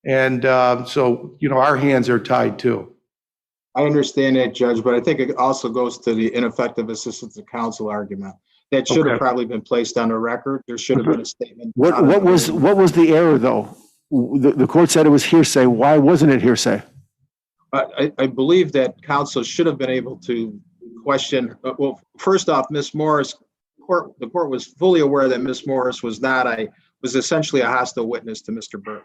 And so, our hands are tied too. I understand that, Judge, but I think it also goes to the ineffective assistance of counsel argument. That should have probably been placed on the record. There should have been a statement. What was the error, though? The court said it was hearsay. Why wasn't it hearsay? I believe that counsel should have been able to question. Well, first off, Ms. Morris, the court was fully aware that Ms. Morris was essentially a hostile witness to Mr. Burke.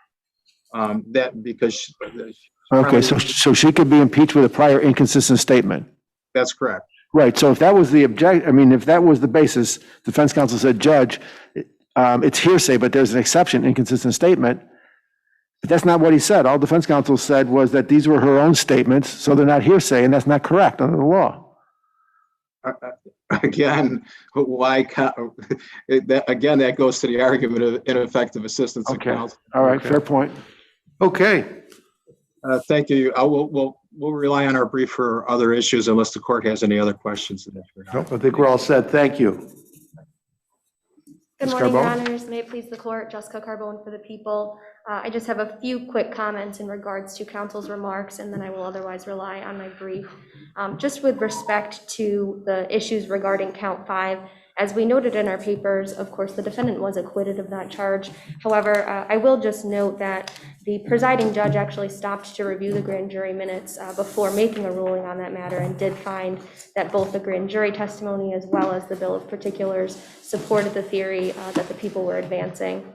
Okay, so she could be impeached with a prior inconsistent statement. That's correct. Right. So if that was the if that was the basis, defense counsel said, Judge, it's hearsay, but there's an exception, inconsistent statement. But that's not what he said. All defense counsel said was that these were her own statements, so they're not hearsay, and that's not correct under the law. again, why, again, that goes to the argument of ineffective assistance of Okay, counsel. all right, fair point. Okay, Thank you. We'll rely on our brief for other issues unless the court has any other questions. Nope, I think we're all set, thank you. Good Ms. morning, Your Carbone? Honors. May it please the court, Jessica Carbone for the people. I just have a few quick comments in regards to counsel's remarks, and then I will otherwise rely on my brief. Just with respect to the issues regarding count 5, as we noted in our papers, of course, the defendant was acquitted of that charge. However, I will just note that the presiding judge actually stopped to review the grand jury minutes before making a ruling on that matter, and did find that both the grand jury testimony as well as the bill of particulars supported the theory that the people were advancing.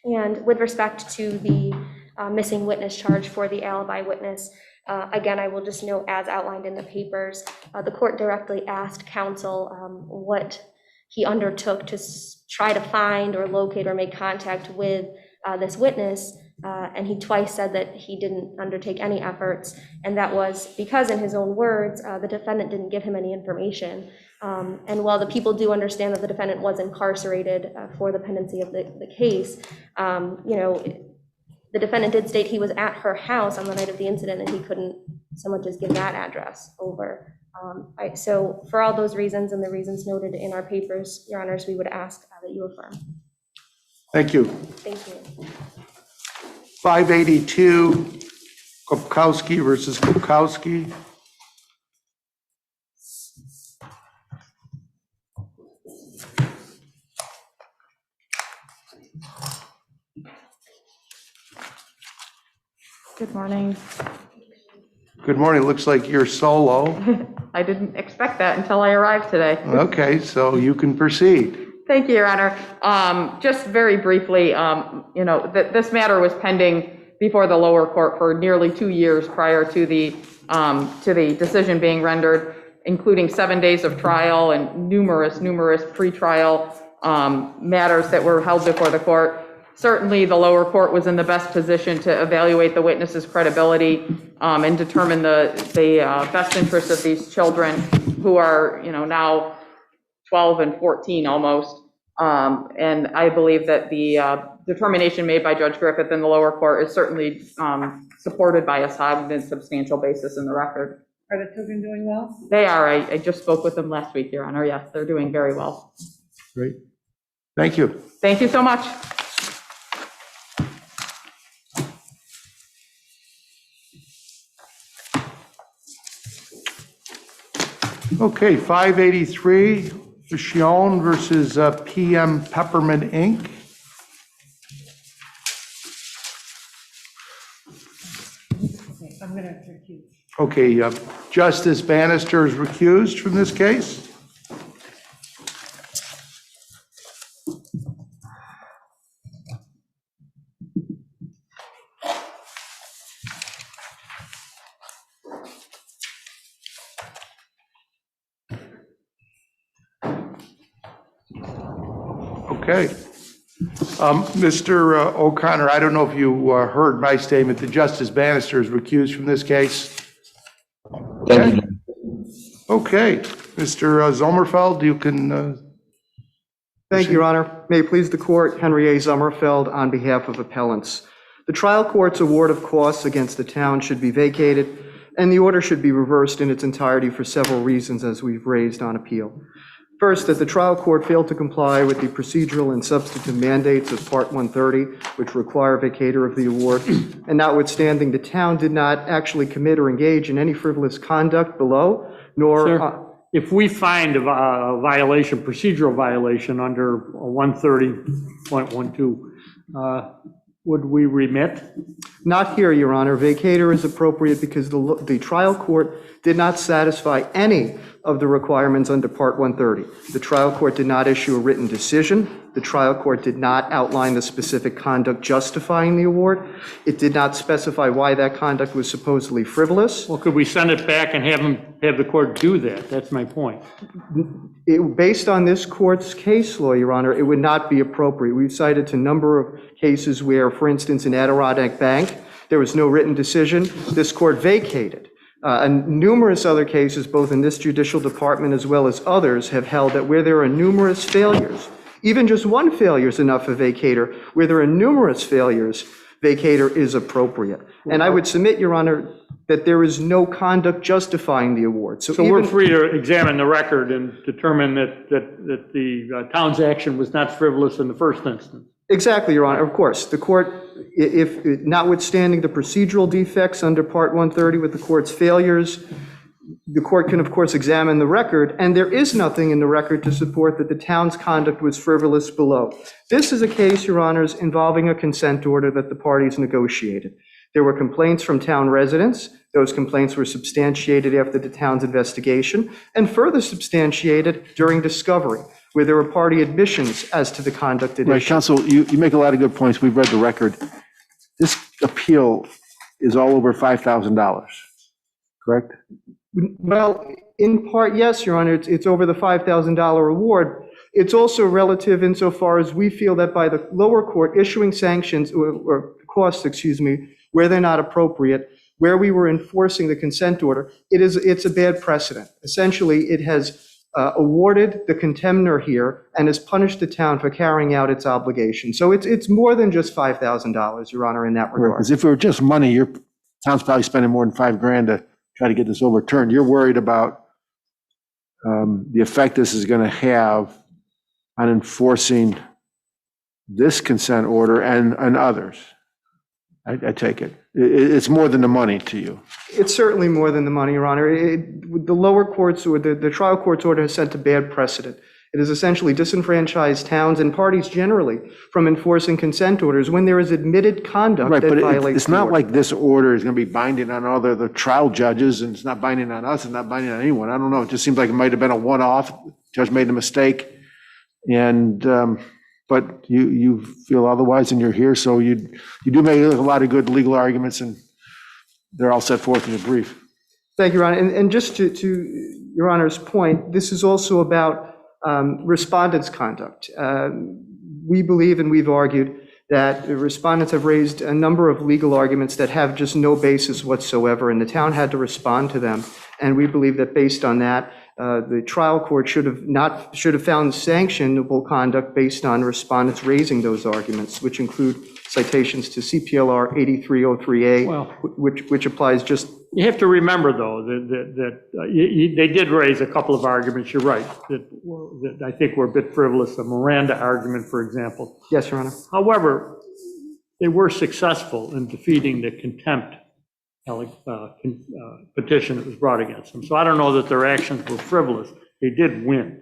And with respect to the missing witness charge for the alibi witness, again, I will just note, as outlined in the papers, the court directly asked counsel what he undertook to try to find or locate or make contact with this witness, and he twice said that he didn't undertake any efforts, and that was because, in his own words, the defendant didn't give him any information. And while the people do understand that the defendant was incarcerated for the pendency of the case, the defendant did state he was at her house on the night of the incident, and he couldn't so much as give that address over. So for all those reasons and the reasons noted in our papers, Your Honors, we would ask that you affirm. Thank you. Thank you. 582, Kopkowski versus Kopkowski. Good morning. Good morning, looks like you're solo. I didn't expect that until I arrived today. Okay, so you can proceed. Thank you, Your Honor. Just very briefly, this matter was pending before the lower court for nearly 2 years prior to the decision being rendered, including 7 days of trial and numerous pretrial matters that were held before the court. Certainly, the lower court was in the best position to evaluate the witness's credibility and determine the best interest of these children, who are, now 12 and 14 almost. And I believe that the determination made by Judge Griffith in the lower court is certainly supported by a solid and substantial basis in the record. Are the children doing well? They are. I just spoke with them last week, Your Honor. Yes, they're doing very well. Great. Thank you. Thank you so much. Okay, 583, Fichione versus PM Peppermint Inc. I'm going to recuse. Okay, Justice Bannister is recused from this case. Okay. Mr. O'Connor, I don't know if you heard my statement that Justice Bannister is recused from this case. Okay. Okay. Mr. Sommerfeld, you can. Thank you, Your Honor. May it please the court, Henry A. Sommerfeld on behalf of appellants. The trial court's award of costs against the town should be vacated, and the order should be reversed in its entirety for several reasons, as we've raised on appeal. First, that the trial court failed to comply with the procedural and substantive mandates of Part 130, which require vacatur of the award, and notwithstanding, the town did not actually commit or engage in any frivolous conduct below, nor... Sir, if we find a violation, procedural violation under 130.12, would we remit? Not here, Your Honor. Vacatur is appropriate because the trial court did not satisfy any of the requirements under Part 130. The trial court did not issue a written decision. The trial court did not outline the specific conduct justifying the award. It did not specify why that conduct was supposedly frivolous. Well, could we send it back and have the court do that? That's my point. Based on this court's case law, Your Honor, it would not be appropriate. We've cited a number of cases where, for instance, in Adirondack Bank, there was no written decision. This court vacated And numerous other cases, both in this judicial department as well as others, have held that where there are numerous failures, even just one failure is enough for vacator. Where there are numerous failures, vacator is appropriate. And I would submit, Your Honor, that there is no conduct justifying the award. So we're free to examine the record and determine that the town's action was not frivolous in the first instance. Exactly, Your Honor. Of course, the court, if notwithstanding the procedural defects under Part 130 with the court's failures, the court can, of course, examine the record, and there is nothing in the record to support that the town's conduct was frivolous below. This is a case, Your Honors, involving a consent order that the parties negotiated. There were complaints from town residents. Those complaints were substantiated after the town's investigation and further substantiated during discovery, where there were party admissions as to the conduct at Right, issue. counsel, you make a lot of good points. We've read the record. This appeal is all over $5,000, correct? Well, in part, yes, Your Honor, it's over the $5,000 award. It's also relative insofar as we feel that by the lower court issuing sanctions or costs, excuse me, where they're not appropriate, where we were enforcing the consent order, it's a bad precedent. Essentially, it has awarded the contemner here and has punished the town for carrying out its obligation. So it's more than just $5,000, Your Honor, in that regard. Because if it were just money, your town's probably spending more than $5,000 to try to get this overturned. You're worried about the effect this is going to have on enforcing this consent order and others. I take it. It's more than the money to you. It's certainly more than the money, Your Honor. The lower courts or the trial court's order has set a bad precedent. It has essentially disenfranchised towns and parties generally from enforcing consent orders when there is admitted conduct Right, that but violates it's the not order. like this order is going to be binding on all the trial judges, and it's not binding on us, it's not binding on anyone. I don't know. It just seems like it might have been a one-off. Judge made a mistake, and but you feel otherwise, and you're here, so you do make a lot of good legal arguments, and they're all set forth in your brief. Thank you, Your Honor. And just to Your Honor's point, this is also about respondents' conduct. We believe, and we've argued, that the respondents have raised a number of legal arguments that have just no basis whatsoever, and the town had to respond to them. And we believe that based on that, the trial court should have found sanctionable conduct based on respondents raising those arguments, which include citations to CPLR 8303A, Well, which applies just. You have to remember, though, that they did raise a couple of arguments, you're right, that I think were a bit frivolous. The Miranda argument, for example. Yes, Your Honor. However, they were successful in defeating the contempt petition that was brought against them. So I don't know that their actions were frivolous. They did win.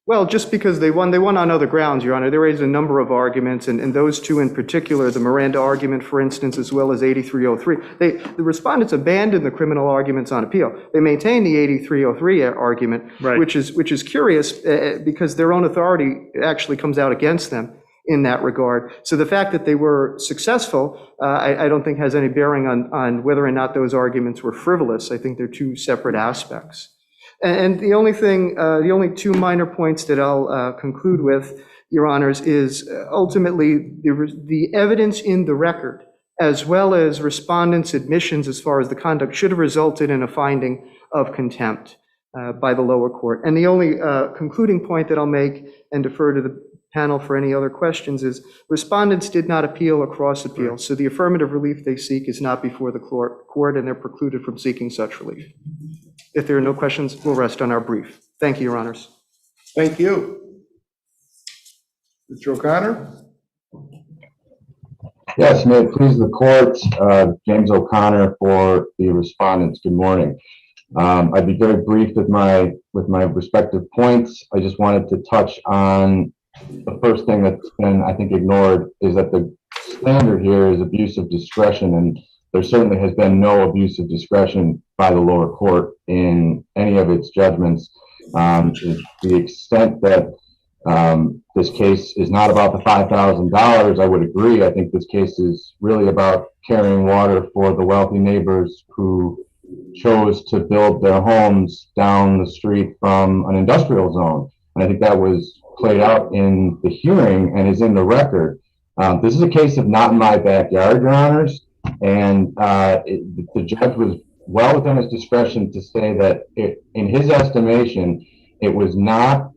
Well, just because they won on other grounds, Your Honor. They raised a number of arguments, and those two in particular, the Miranda argument, for instance, as well as 8303. The respondents abandoned the criminal arguments on appeal. They maintained the 8303 argument, right, which is curious because their own authority actually comes out against them in that regard. So the fact that they were successful, I don't think has any bearing on whether or not those arguments were frivolous. I think they're two separate aspects. And the only two minor points that I'll conclude with, Your Honors, is ultimately the evidence in the record, as well as respondents' admissions as far as the conduct, should have resulted in a finding of contempt by the lower court. And the only concluding point that I'll make and defer to the panel for any other questions is respondents did not appeal or cross appeal. So the affirmative relief they seek is not before the court, and they're precluded from seeking such relief. If there are no questions, we'll rest on our brief. Thank you, Your Honors. Thank you. Mr. O'Connor? Yes, may it please the court, James O'Connor for the respondents. Good morning. I'd be very brief with my respective points. I just wanted to touch on the first thing that's been, I think, ignored is that the standard here is abuse of discretion, and there certainly has been no abuse of discretion by the lower court in any of its judgments. To the extent that this case is not about the $5,000, I would agree. I think this case is really about carrying water for the wealthy neighbors who chose to build their homes down the street from an industrial zone. And I think that was played out in the hearing and is in the record. This is a case of not in my backyard, Your Honors. And the judge was well within his discretion to say that in his estimation, it was not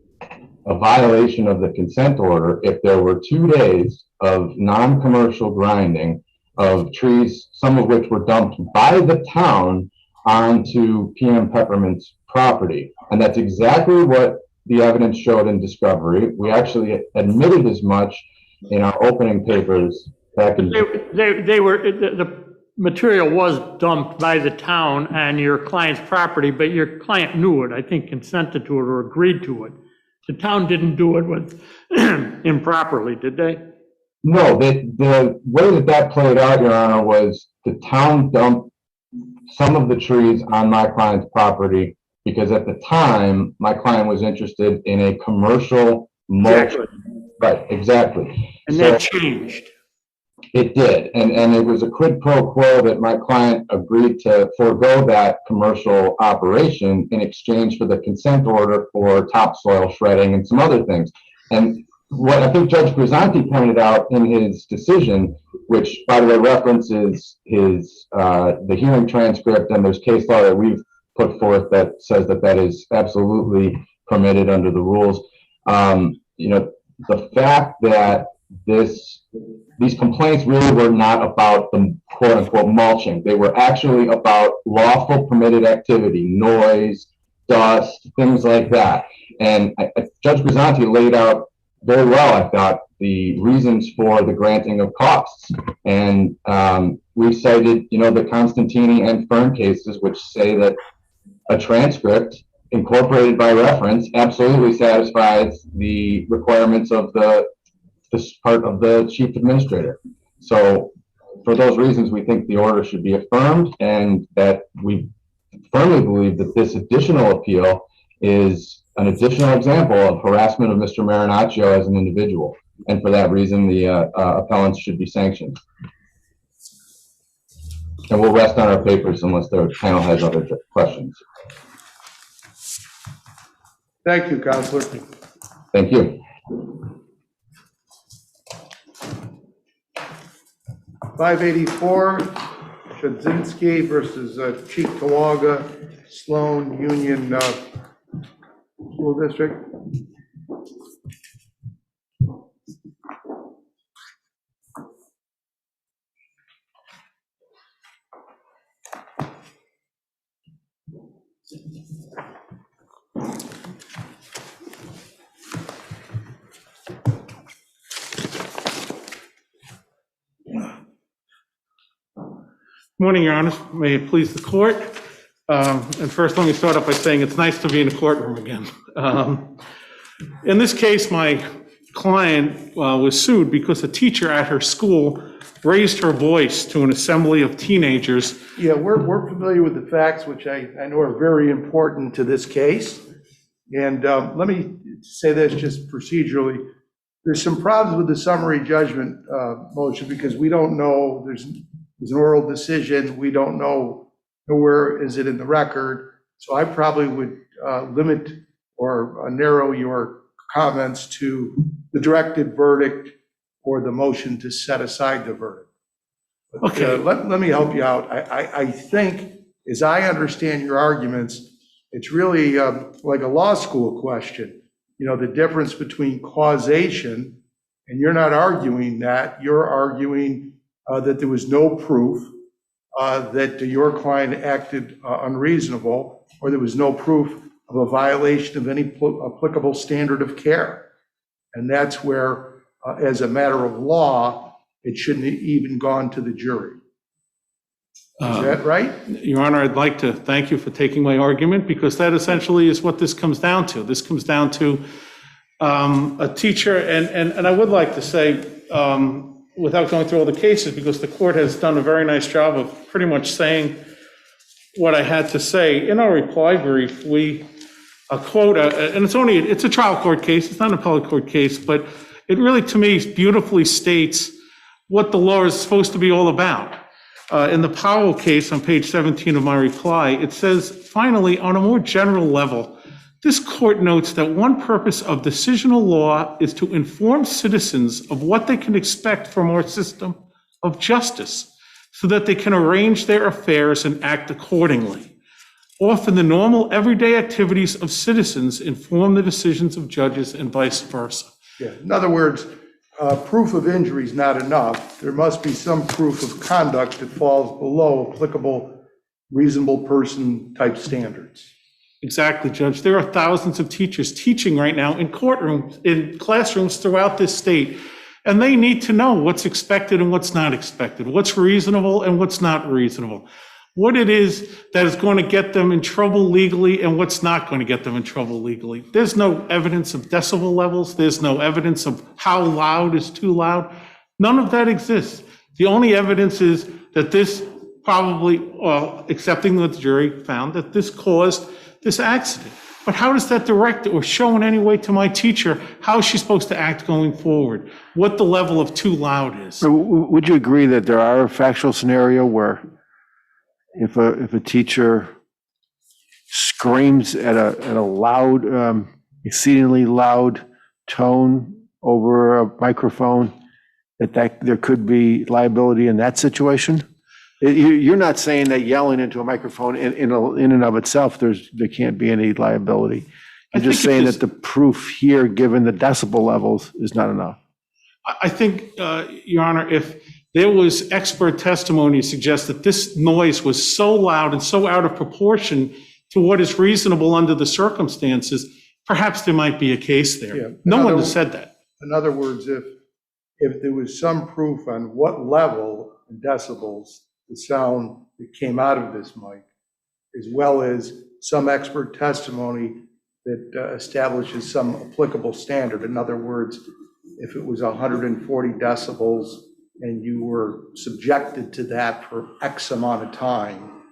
a violation of the consent order if there were 2 days of non-commercial grinding of trees, some of which were dumped by the town onto PM Peppermint's property. And that's exactly what the evidence showed in discovery. We actually admitted as much in our opening papers back in. The material was dumped by the town on your client's property, but your client knew it, I think consented to it or agreed to it. The town didn't do it with improperly, did they? No, the way that played out, Your Honor, was the town dumped some of the trees on my client's property because at the time, my client was interested in a commercial mulch. Exactly. Right, exactly. And that changed. It did, and it was a quid pro quo that my client agreed to forego that commercial operation in exchange for the consent order for topsoil shredding and some other things. And what I think Judge Grisanti pointed out in his decision, which by the way references his the hearing transcript, and there's case law that we've put forth that says that that is absolutely permitted under the rules. You know, the fact that these complaints really were not about the quote unquote mulching. They were actually about lawful permitted activity, noise, dust, things like that. And Judge Grisanti laid out very well, I thought, the reasons for the granting of costs. And we cited, you know, the Constantini and Fern cases, which say that a transcript incorporated by reference absolutely satisfies the requirements of this part of the chief administrator. So for those reasons, we think the order should be affirmed, and that we firmly believe that this additional appeal is an additional example of harassment of Mr. Marinaccio as an individual. And for that reason, the appellants should be sanctioned. And we'll rest on our papers unless the panel has other questions. Thank you, Counselor. Thank you. 584, Chudzinski versus Cheektowaga, Sloan Union School District. Morning, Your Honor. May it please the court. And first, let me start off by saying it's nice to be in a courtroom again. In this case, my client was sued because a teacher at her school raised her voice to an assembly of teenagers. Yeah, we're familiar with the facts, which I know are very important to this case. And let me say this just procedurally. There's some problems with the summary judgment motion because we don't know, there's an oral decision. We don't know where is it in the record. So I probably would limit or narrow your comments to the directed verdict or the motion to set aside the verdict. But, okay. Let me help you out. I think, as I understand your arguments, it's really like a law school question. You know, the difference between causation, and you're not arguing that, you're arguing that there was no proof that your client acted unreasonable, or there was no proof of a violation of any applicable standard of care. And that's where, as a matter of law, it shouldn't have even gone to the jury. Is that right? Your Honor, I'd like to thank you for taking my argument, because that essentially is what this comes down to. This comes down to a teacher, and I would like to say, without going through all the cases, because the court has done a very nice job of pretty much saying what I had to say. In our reply brief, we quote, and it's a trial court case, it's not an appellate court case, but it really, to me, beautifully states what the law is supposed to be all about. In the Powell case on page 17 of my reply, it says, finally, on a more general level, this court notes that one purpose of decisional law is to inform citizens of what they can expect from our system of justice. so that they can arrange their affairs and act accordingly. Often the normal everyday activities of citizens inform the decisions of judges and vice versa. Yeah, in other words, proof of injury is not enough. There must be some proof of conduct that falls below applicable reasonable person type standards. Exactly, Judge. There are thousands of teachers teaching right now in courtrooms, in classrooms throughout this state, and they need to know what's expected and what's not expected, what's reasonable and what's not reasonable, what it is that is going to get them in trouble legally and what's not going to get them in trouble legally. There's no evidence of decibel levels. There's no evidence of how loud is too loud. None of that exists. The only evidence is that this probably, accepting that the jury found that this caused this accident. But how does that direct or show in any way to my teacher how she's supposed to act going forward? What the level of too loud is? So would you agree that there are a factual scenario where if a teacher screams at a loud, exceedingly loud tone over a microphone, that there could be liability in that situation? You're not saying that yelling into a microphone in and of itself, there can't be any liability. You're just saying that the proof here, given the decibel levels, is not enough. I think, Your Honor, if there was expert testimony to suggest that this noise was so loud and so out of proportion to what is reasonable under the circumstances, perhaps there might be a case there. Yeah. No one has said that. In other words, if there was some proof on what level in decibels the sound that came out of this mic, as well as some expert testimony that establishes some applicable standard. In other words, if it was 140 decibels and you were subjected to that for X amount of time,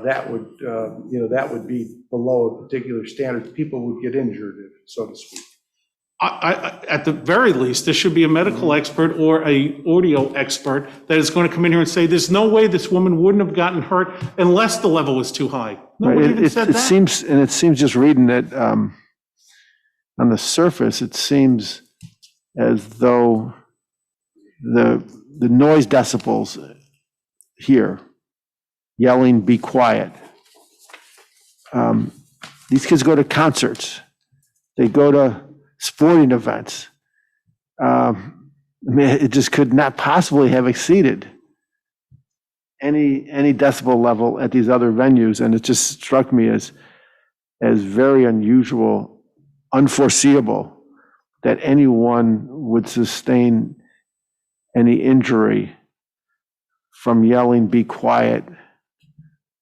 that would be below a particular standard. People would get injured, so to speak. At the very least, there should be a medical expert or a audio expert that is going to come in here and say, there's no way this woman wouldn't have gotten hurt unless the level was too high. No one even said that. It seems just reading it on the surface, it seems as though the noise decibels here, yelling, be quiet. These kids go to concerts. They go to sporting events. It just could not possibly have exceeded any decibel level at these other venues, and it just struck me as very unusual, unforeseeable that anyone would sustain any injury from yelling, be quiet,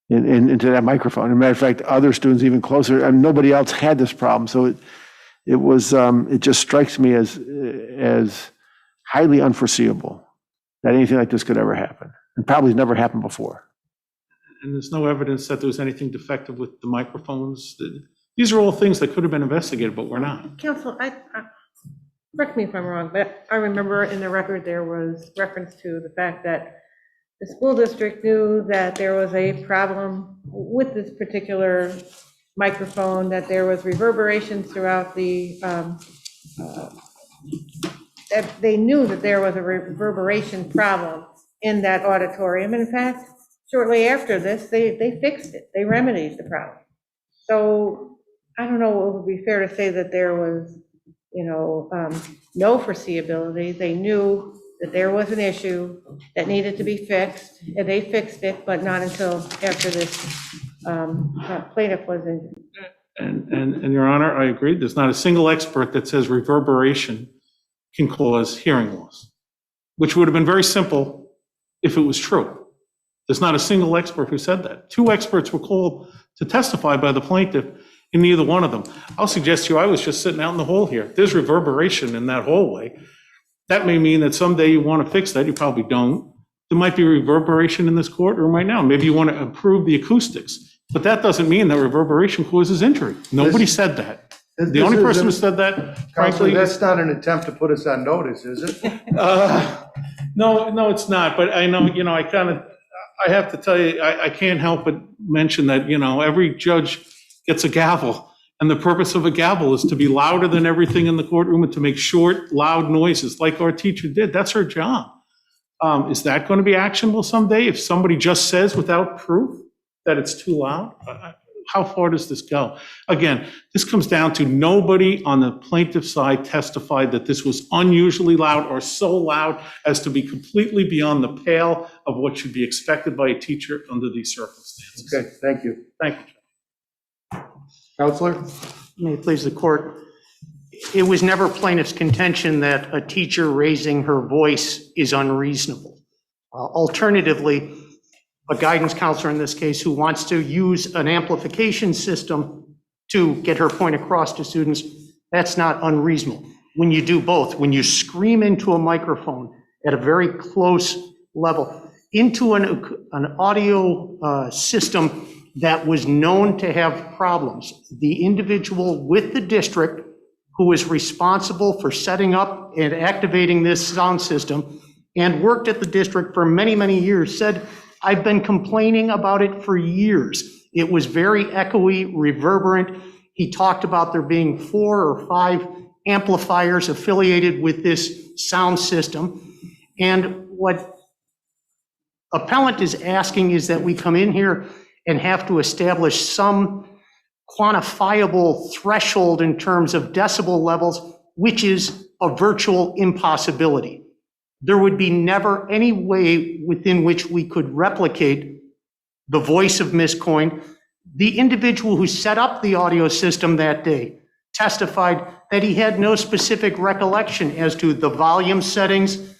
into that microphone. As a matter of fact, other students even closer, and nobody else had this problem. So it just strikes me as highly unforeseeable that anything like this could ever happen, and probably never happened before. And there's no evidence that there was anything defective with the microphones. These are all things that could have been investigated, but were not. Counsel, correct me if I'm wrong, but I remember in the record there was reference to the fact that the school district knew that there was a problem with this particular microphone, that there was reverberations throughout the, that they knew that there was a reverberation problem in that auditorium. And in fact, shortly after this, they fixed it. They remedied the problem. So I don't know, it would be fair to say that there was, no foreseeability. They knew that there was an issue that needed to be fixed, and they fixed it, but not until after this plaintiff was injured. And Your Honor, I agree. There's not a single expert that says reverberation can cause hearing loss, which would have been very simple if it was true. There's not a single expert who said that. 2 experts were called to testify by the plaintiff, and neither one of them. I'll suggest to you, I was just sitting out in the hall here. There's reverberation in that hallway. That may mean that someday you want to fix that. You probably don't. There might be reverberation in this courtroom right now. Maybe you want to improve the acoustics, but that doesn't mean that reverberation causes injury. Nobody said that. The only person who said that, frankly. That's not an attempt to put us on notice, is it? No, it's not. But I know, I have to tell you, I can't help but mention that, every judge gets a gavel. And the purpose of a gavel is to be louder than everything in the courtroom and to make short, loud noises like our teacher did. That's her job. Is that going to be actionable someday if somebody just says without proof that it's too loud? How far does this go? Again, this comes down to nobody on the plaintiff's side testified that this was unusually loud or so loud as to be completely beyond the pale of what should be expected by a teacher under these circumstances. Okay, thank you. Thank you. Counselor? May it please the court. It was never plaintiff's contention that a teacher raising her voice is unreasonable. Alternatively, a guidance counselor in this case who wants to use an amplification system to get her point across to students, that's not unreasonable. When you do both, when you scream into a microphone at a very close level, into an audio system that was known to have problems, the individual with the district who is responsible for setting up and activating this sound system and worked at the district for many, many years said, I've been complaining about it for years. It was very echoey, reverberant. He talked about there being 4 or 5 amplifiers affiliated with this sound system. And what appellant is asking is that we come in here and have to establish some quantifiable threshold in terms of decibel levels, which is a virtual impossibility. There would be never any way within which we could replicate the voice of Ms. Coyne. The individual who set up the audio system that day testified that he had no specific recollection as to the volume settings,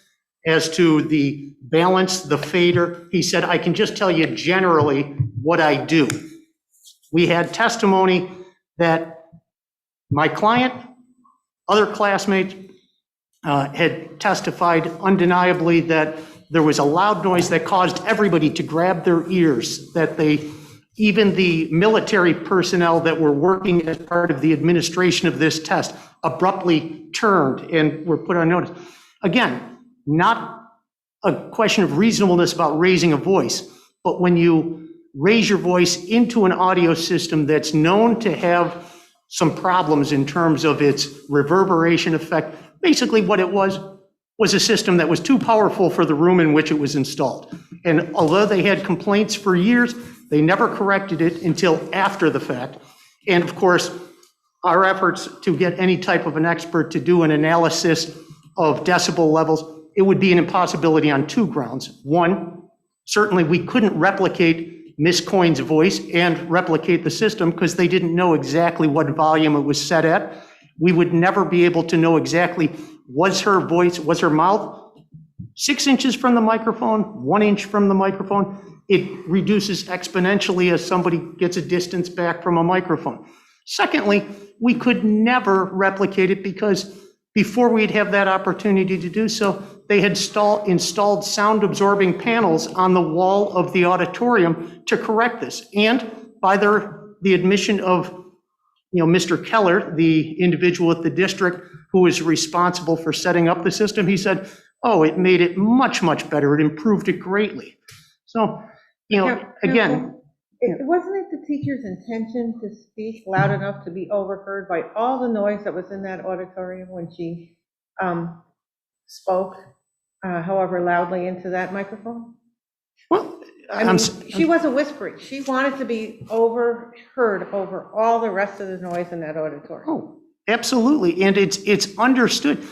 as to the balance, the fader. He said, I can just tell you generally what I do. We had testimony that my client, other classmates, had testified undeniably that there was a loud noise that caused everybody to grab their ears, that even the military personnel that were working as part of the administration of this test abruptly turned and were put on notice. Again, not a question of reasonableness about raising a voice, but when you raise your voice into an audio system that's known to have some problems in terms of its reverberation effect, basically what it was a system that was too powerful for the room in which it was installed. And although they had complaints for years, they never corrected it until after the fact. And of course, our efforts to get any type of an expert to do an analysis of decibel levels, it would be an impossibility on 2 grounds. One, certainly we couldn't replicate Ms. Coyne's voice and replicate the system because they didn't know exactly what volume it was set at. We would never be able to know exactly, was her voice, was her mouth 6 inches from the microphone, 1 inch from the microphone? It reduces exponentially as somebody gets a distance back from a microphone. Secondly, we could never replicate it because before we'd have that opportunity to do so, they had installed sound absorbing panels on the wall of the auditorium to correct this. And by the admission of Mr. Keller, the individual at the district who was responsible for setting up the system, he said, oh, it made it much, much better. It improved it greatly. So, again. Wasn't it the teacher's intention to speak loud enough to be overheard by all the noise that was in that auditorium when she spoke, however loudly, into that microphone? Well, she wasn't whispering. She wanted to be overheard over all the rest of the noise in that auditorium. Oh, absolutely. And it's understood.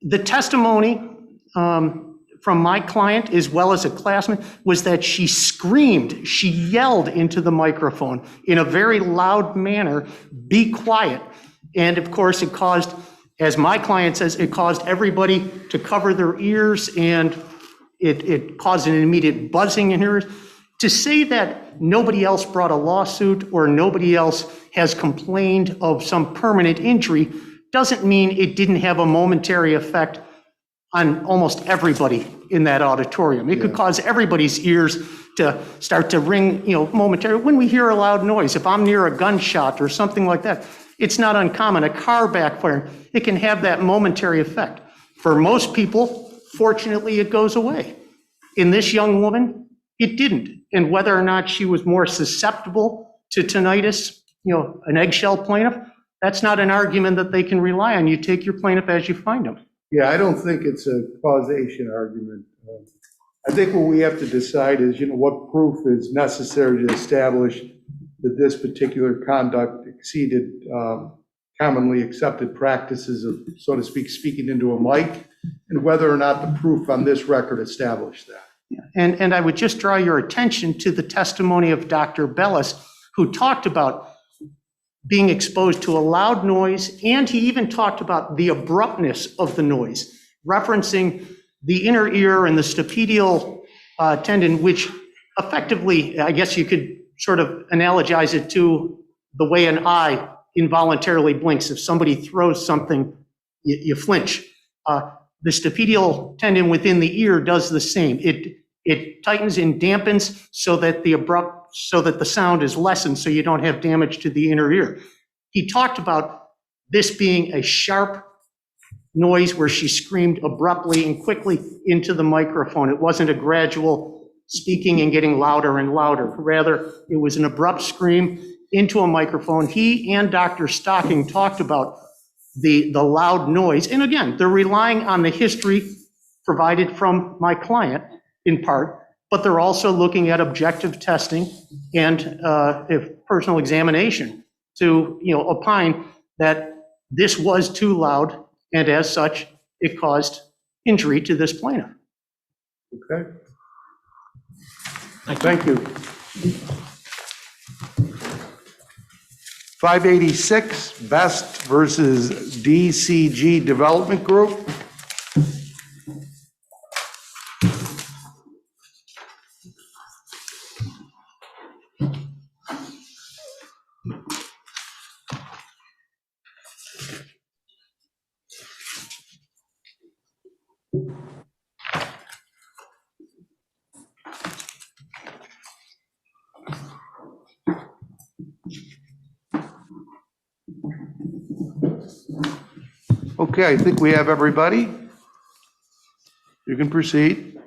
The testimony from my client, as well as a classmate, was that she screamed, she yelled into the microphone in a very loud manner, be quiet. And of course, it caused, as my client says, it caused everybody to cover their ears, and it caused an immediate buzzing in her ears. To say that nobody else brought a lawsuit or nobody else has complained of some permanent injury doesn't mean it didn't have a momentary effect on almost everybody in that auditorium. It could cause everybody's ears to start to ring, momentarily. When we hear a loud noise, if I'm near a gunshot or something like that, it's not uncommon. A car backfiring, it can have that momentary effect. For most people, fortunately, it goes away. In this young woman, it didn't. And whether or not she was more susceptible to tinnitus, an eggshell plaintiff, that's not an argument that they can rely on. You take your plaintiff as you find them. Yeah, I don't think it's a causation argument. I think what we have to decide is, what proof is necessary to establish that this particular conduct exceeded commonly accepted practices of, so to speak, speaking into a mic, and whether or not the proof on this record established that. And I would just draw your attention to the testimony of Dr. Bellis, who talked about being exposed to a loud noise, and he even talked about the abruptness of the noise, referencing the inner ear and the stapedial tendon, which effectively, I guess you could sort of analogize it to the way an eye involuntarily blinks. If somebody throws something, you flinch. The stapedial tendon within the ear does the same. It tightens and dampens so that the sound is lessened, so you don't have damage to the inner ear. He talked about this being a sharp noise where she screamed abruptly and quickly into the microphone. It wasn't a gradual speaking and getting louder and louder. Rather, it was an abrupt scream into a microphone. He and Dr. Stocking talked about the loud noise. And again, they're relying on the history provided from my client in part, but they're also looking at objective testing and personal examination to opine that this was too loud, and as such, it caused injury to this plaintiff. Okay. Thank you. 586, Best versus DCG Development Group. Okay, I think we have everybody. You can proceed.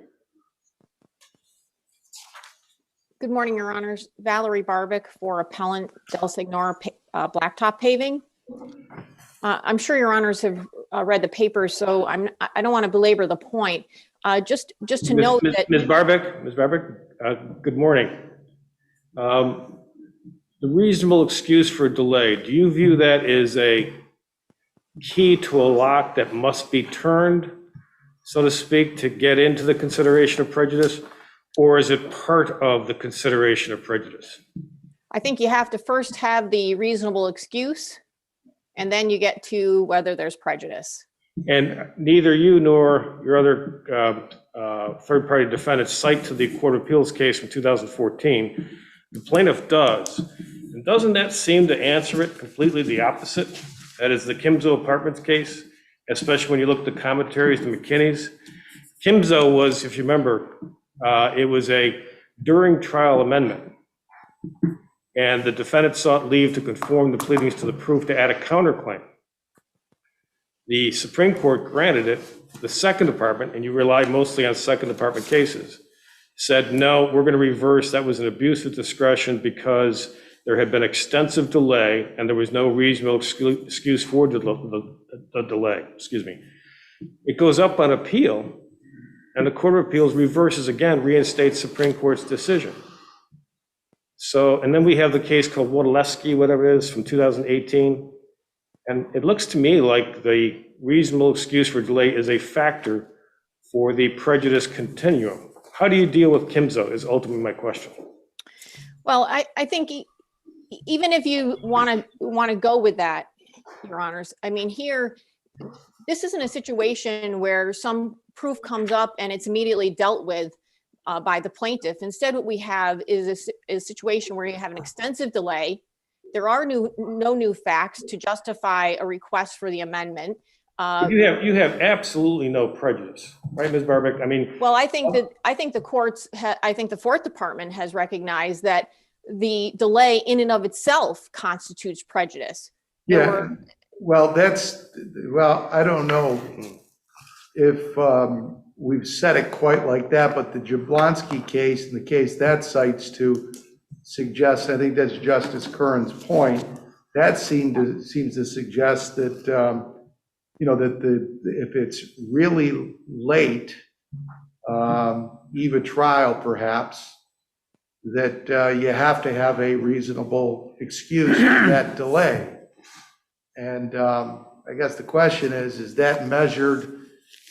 Good morning, Your Honors. Valerie Barbic for Appellant Del Signor Blacktop Paving. I'm sure Your Honors have read the papers, so I don't want to belabor the point. Just to note that Ms. Barbic, good morning. The reasonable excuse for delay, do you view that as a key to a lock that must be turned, so to speak, to get into the consideration of prejudice, or is it part of the consideration of prejudice? I think you have to first have the reasonable excuse, and then you get to whether there's prejudice. And neither you nor your other third-party defendants cite to the Court of Appeals case from 2014. The plaintiff does. And doesn't that seem to answer it completely the opposite? That is the Kimzo Apartments case, especially when you look at the commentaries, the McKinney's. Kimzo was, if you remember, it was a during trial amendment. And the defendant sought leave to conform the pleadings to the proof to add a counterclaim. The Supreme Court granted it. The Second Department, and you rely mostly on Second Department cases, said, no, we're going to reverse. That was an abuse of discretion because there had been extensive delay and there was no reasonable excuse for the delay. Excuse me. It goes up on appeal, and the Court of Appeals reverses again, reinstates Supreme Court's decision. So, and then we have the case called Wodolewski, whatever it is, from 2018. And it looks to me like the reasonable excuse for delay is a factor for the prejudice continuum. How do you deal with Kimzo is ultimately my question. Well, I think even if you want to go with that, Your Honors, I mean, here, this isn't a situation where some proof comes up and it's immediately dealt with by the plaintiff. Instead, what we have is a situation where you have an extensive delay. There are no new facts to justify a request for the amendment. You have absolutely no prejudice, right, Ms. Barbic? I mean, well, I think the courts, I think the Fourth Department has recognized that the delay in and of itself constitutes prejudice. Yeah. Well, I don't know if we've said it quite like that, but the Jablonski case and the case that cites to suggest, I think that's Justice Curran's point, that seems to suggest that, that if it's really late, eve of trial perhaps, that you have to have a reasonable excuse for that delay. And I guess the question is that measured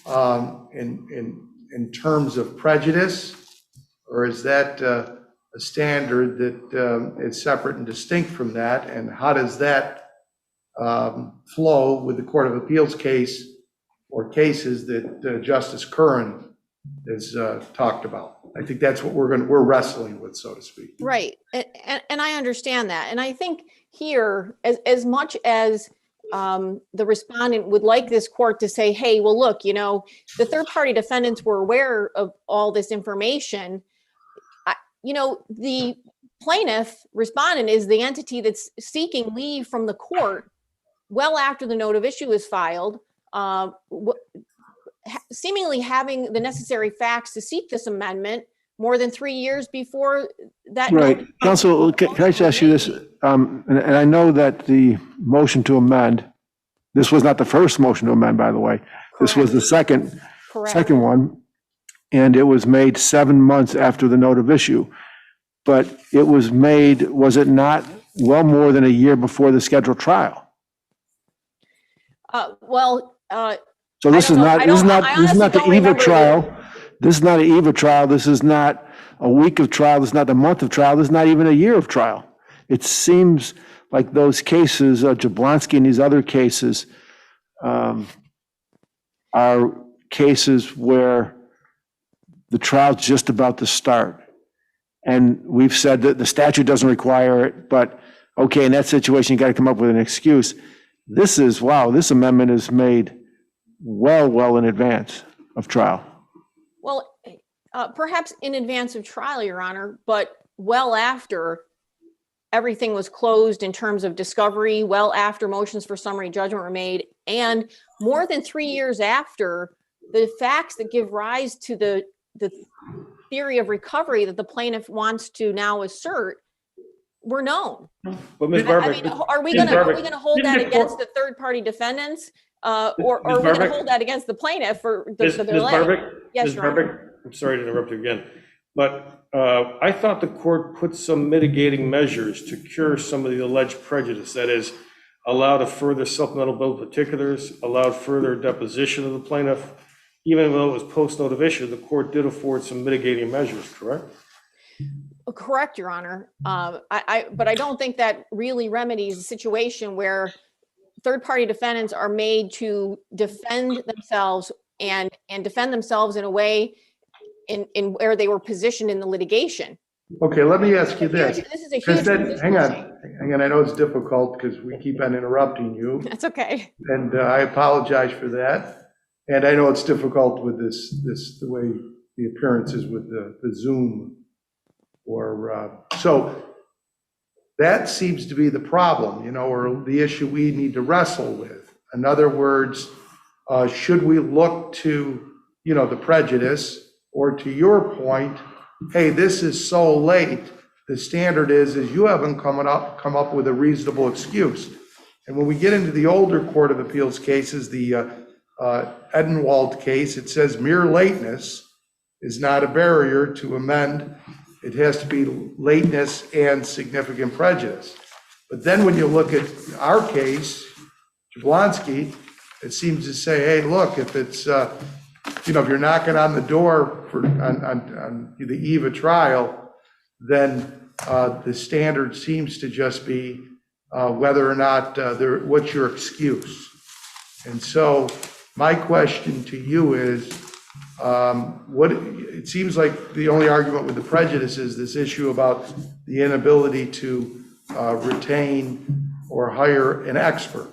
in terms of prejudice, or is that a standard that is separate and distinct from that? And how does that flow with the Court of Appeals case or cases that Justice Curran has talked about? I think that's what we're wrestling with, so to speak. Right. And I understand that. And I think here, as much as the respondent would like this court to say, hey, well, look, you know, the third party defendants were aware of all this information. You know, the plaintiff respondent is the entity that's seeking leave from the court well after the note of issue is filed, seemingly having the necessary facts to seek this amendment more than 3 years before that. Right. Counsel, can I just ask you this? And I know that the motion to amend, this was not the first motion to amend, by the way. This was the second one. And it was made 7 months after the note of issue. But it was made, was it not, well more than a year before the scheduled trial? So this is not the eve of trial. This is not an eve of trial. This is not a week of trial. This is not a month of trial. This is not even a year of trial. It seems like those cases, Jablonski and these other cases, are cases where the trial's just about to start. And we've said that the statute doesn't require it, but okay, in that situation, you got to come up with an excuse. This is, wow, this amendment is made well in advance of trial. Well, perhaps in advance of trial, Your Honor, but well after everything was closed in terms of discovery, well after motions for summary judgment were made, and more than 3 years after the facts that give rise to the theory of recovery that the plaintiff wants to now assert were known. But Ms. Barber, I mean, are we going to hold that against the third party defendants, or are we going to hold that against the plaintiff for the delay? Yes, Your Honor. I'm sorry to interrupt you again, but I thought the court put some mitigating measures to cure some of the alleged prejudice. That is, allowed a further supplemental bill of particulars, allowed further deposition of the plaintiff. Even though it was post-note of issue, the court did afford some mitigating measures, correct? Correct, Your Honor. But I don't think that really remedies the situation where third-party defendants are made to defend themselves and defend themselves in a way in where they were positioned in the litigation. Okay, let me ask you this. This is a huge position. Hang on. I know it's difficult because we keep on interrupting you. That's okay. And I apologize for that. And I know it's difficult with the way the appearance is with the Zoom so that seems to be the problem, or the issue we need to wrestle with. In other words, should we look to, the prejudice, or to your point, hey, this is so late, the standard is you haven't come up with a reasonable excuse. And when we get into the older Court of Appeals cases, the Edenwald case, it says mere lateness is not a barrier to amend. It has to be lateness and significant prejudice. But then when you look at our case, Jablonski, it seems to say, hey, look, if it's, if you're knocking on the door on the eve of trial, then the standard seems to just be whether or not, what's your excuse? And so my question to you is, it seems like the only argument with the prejudice is this issue about the inability to retain or hire an expert.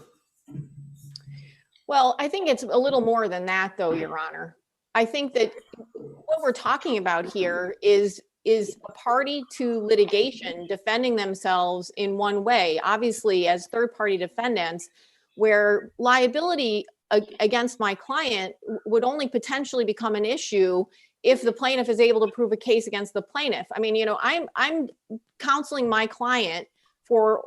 Well, I think it's a little more than that, though, Your Honor. I think that what we're talking about here is a party to litigation defending themselves in one way, obviously as third-party defendants, where liability against my client would only potentially become an issue if the plaintiff is able to prove a case against the plaintiff. I mean, I'm counseling my client for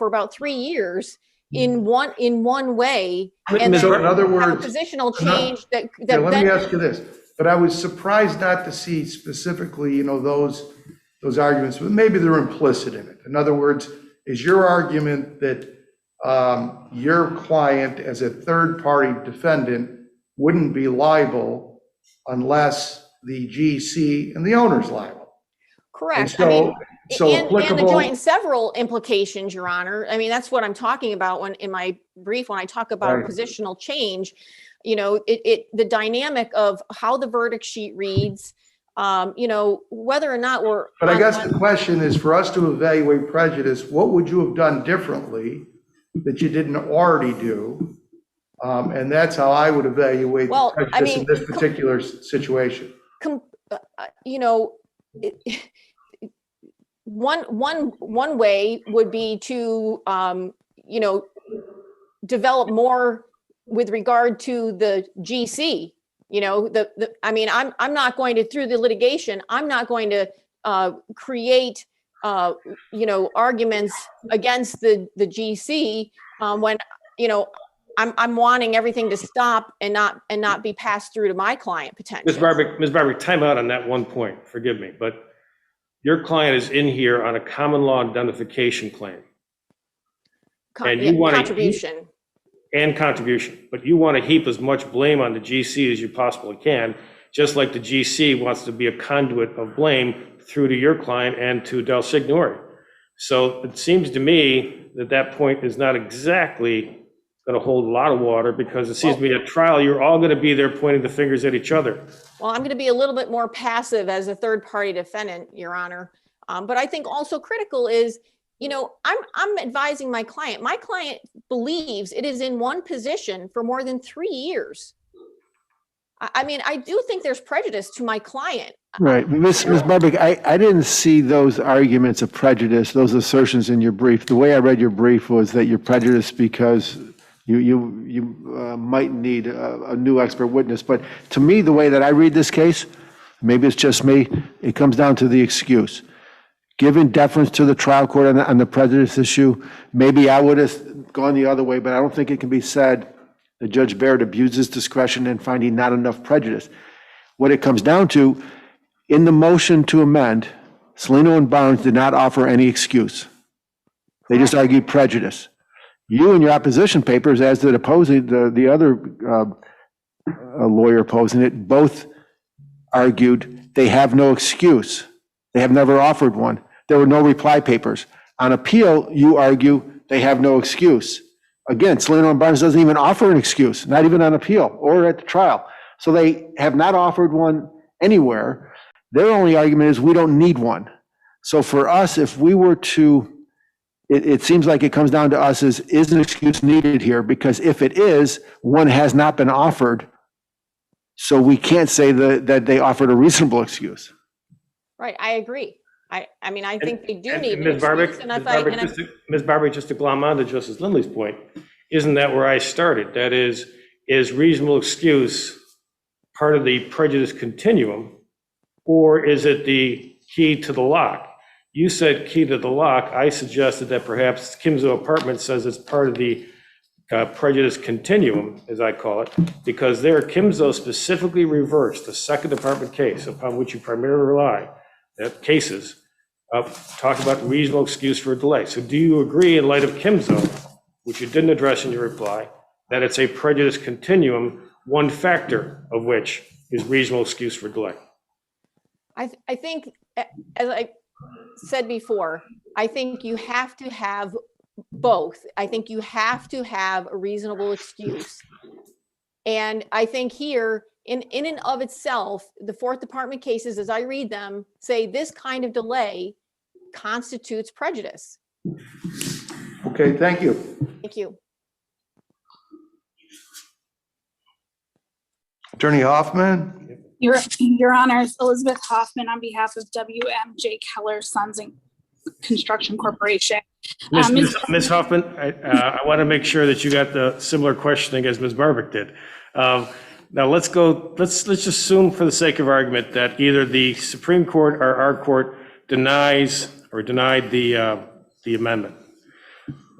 about 3 years in one way, and so in other words, have a positional change let me ask you this. But I was surprised not to see specifically, you know, those arguments, but maybe they're implicit in it. In other words, is your argument that your client as a third-party defendant wouldn't be liable unless the GC and the owner's liable? Correct. So, I mean, so and the applicable. joint and several implications, Your Honor. I mean, that's what I'm talking about when in my brief, when I talk about Right. positional change, you know, the dynamic of how the verdict sheet reads, you know, whether or not we're. But I guess the question is, for us to evaluate prejudice, what would you have done differently that you didn't already do? And that's how I would evaluate Well, prejudice I mean, in this particular situation. You know, one way would be to, you know, develop more with regard to the GC. You know, I mean, I'm not going to, through the litigation, I'm not going to create, you know, arguments against the GC when, you know, I'm wanting everything to stop and not be passed through to my client potentially. Ms. Barbic, time out on that one point, forgive me, but your client is in here on a common law indemnification claim. And you want contribution. And contribution, but you want to heap as much blame on the GC as you possibly can, just like the GC wants to be a conduit of blame through to your client and to Del Signore. So it seems to me that that point is not exactly going to hold a lot of water, because it seems to me at trial, you're all going to be there pointing the fingers at each other. Well, I'm going to be a little bit more passive as a third-party defendant, Your Honor. But I think also critical is, you know, I'm advising my client. My client believes it is in one position for more than 3 years. I mean, I do think there's prejudice to my client. Right. Ms. Barbic, I didn't see those arguments of prejudice, those assertions in your brief. The way I read your brief was that you're prejudiced because you might need a new expert witness. But to me, the way that I read this case, maybe it's just me, it comes down to the excuse. Given deference to the trial court on the prejudice issue, maybe I would have gone the other way, but I don't think it can be said that Judge Barrett abuses discretion in finding not enough prejudice. What it comes down to, in the motion to amend, Salino and Barnes did not offer any excuse. They just argued prejudice. You in your opposition papers, as did the other lawyer opposing it, both argued they have no excuse. They have never offered one. There were no reply papers. On appeal, you argue they have no excuse. Again, Salino and Barnes doesn't even offer an excuse, not even on appeal or at the trial. So they have not offered one anywhere. Their only argument is we don't need one. So for us, if we were to, it seems like it comes down to us is an excuse needed here? Because if it is, one has not been offered. So we can't say that they offered a reasonable excuse. Right, I agree. I mean, I think they do need an Ms. excuse. Ms. Barbic, just to glom on to Justice Lindley's point, isn't that where I started? That is reasonable excuse part of the prejudice continuum, or is it the key to the lock? You said key to the lock. I suggested that perhaps Kimzo Apartment says it's part of the prejudice continuum, as I call it, because there Kimzo specifically reversed the Second Department case upon which you primarily rely, cases, talk about reasonable excuse for a delay. So do you agree, in light of Kimzo, which you didn't address in your reply, that it's a prejudice continuum, one factor of which is reasonable excuse for delay? I think, as I said before, I think you have to have both. I think you have to have a reasonable excuse. And I think here, in and of itself, the Fourth Department cases, as I read them, say this kind of delay constitutes prejudice. Okay, thank you. Thank you. Attorney Hoffman? Your Honors, Elizabeth Hoffman on behalf of WMJ Keller Sons and Construction Corporation. Ms. Hoffman, I want to make sure that you got the similar questioning as Ms. Barbic did. Now let's just assume for the sake of argument that either the Supreme Court or our court denied the amendment.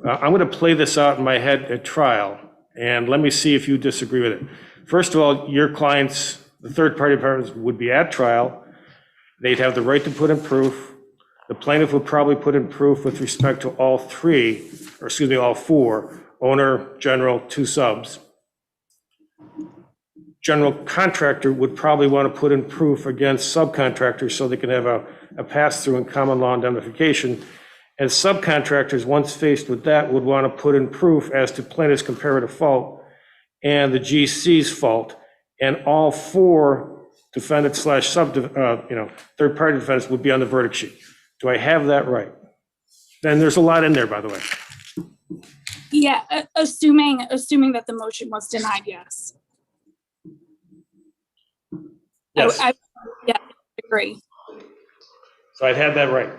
I'm going to play this out in my head at trial, and let me see if you disagree with it. First of all, your client's The third-party defendants would be at trial. They'd have the right to put in proof. The plaintiff would probably put in proof with respect to all four, owner, general, two subs. General contractor would probably want to put in proof against subcontractors so they can have a pass-through and common law indemnification. And subcontractors, once faced with that, would want to put in proof as to plaintiff's comparative fault and the GC's fault. And all four defendants slash third-party defendants would be on the verdict sheet. Do I have that right? And there's a lot in there, by the way. Yeah, assuming that the motion was denied, yes. Yes. Yeah, I agree. So I'd have that right.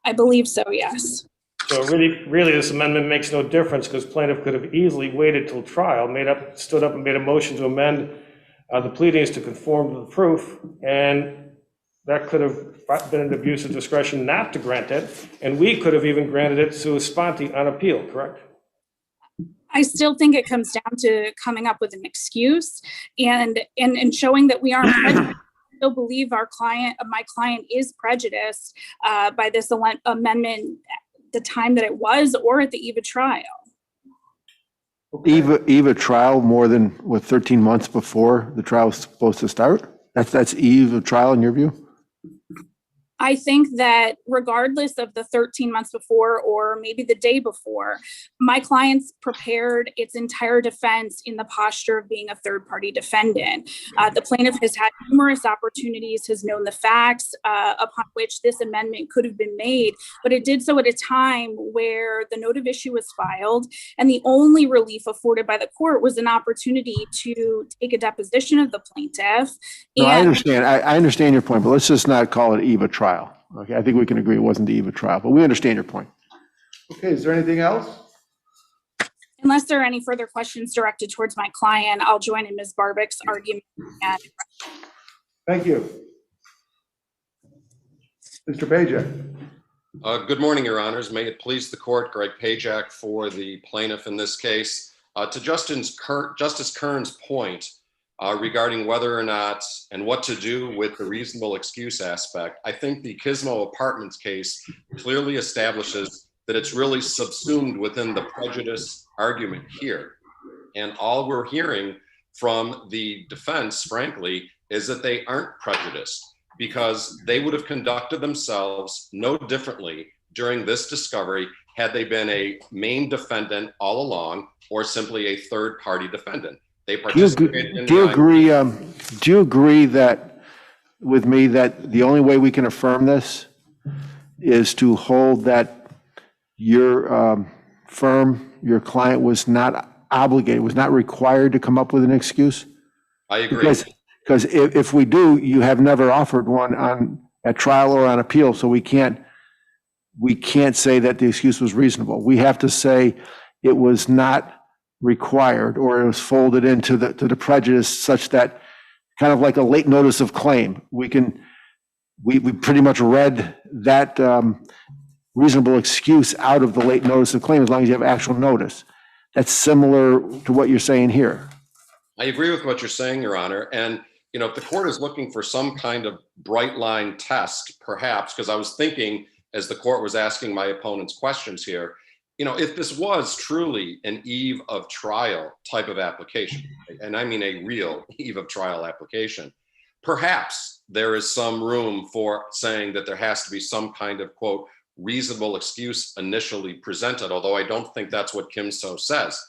I believe so, yes. So really, this amendment makes no difference because plaintiff could have easily waited till trial, stood up and made a motion to amend the pleadings to conform to the proof, and that could have been an abuse of discretion not to grant it, and we could have even granted it sua sponte on appeal, correct? I still think it comes down to coming up with an excuse and showing that we aren't prejudiced. I still believe my client is prejudiced by this amendment at the time that it was or at the eve of trial. Eve of trial more than, 13 months before the trial was supposed to start? That's eve of trial in your view? I think that regardless of the 13 months before or maybe the day before, my client's prepared its entire defense in the posture of being a third-party defendant. The plaintiff has had numerous opportunities, has known the facts upon which this amendment could have been made, but it did so at a time where the note of issue was filed, and the only relief afforded by the court was an opportunity to take a deposition of the plaintiff. No, I understand. I understand your point, but let's just not call it eve of trial. Okay, I think we can agree it wasn't the eve of trial, but we understand your point. Okay, is there anything else? Unless there are any further questions directed towards my client, I'll join in Ms. Barbick's argument. Thank you. Mr. Pajak. Good morning, Your Honors. May it please the court, Greg Pajak for the plaintiff in this case. To Justice Kern's point, regarding whether or not and what to do with the reasonable excuse aspect, I think the Kismo Apartments case clearly establishes that it's really subsumed within the prejudice argument here. And all we're hearing from the defense, frankly, is that they aren't prejudiced because they would have conducted themselves no differently during this discovery had they been a main defendant all along or simply a third-party defendant. They participated in do you agree that with me that the only way we can affirm this is to hold that your firm, your client was not obligated, was not required to come up with an excuse? I agree. Because if we do, you have never offered one at trial or on appeal, so we can't say that the excuse was reasonable. We have to say it was not required or it was folded into the prejudice such that kind of like a late notice of claim. We pretty much read that reasonable excuse out of the late notice of claim as long as you have actual notice. That's similar to what you're saying here. I agree with what you're saying, Your Honor. And, if the court is looking for some kind of bright line test, perhaps, because I was thinking as the court was asking my opponent's questions here, if this was truly an eve of trial type of application, and I mean a real eve of trial application, perhaps there is some room for saying that there has to be some kind of, quote, reasonable excuse initially presented, although I don't think that's what Kim So says.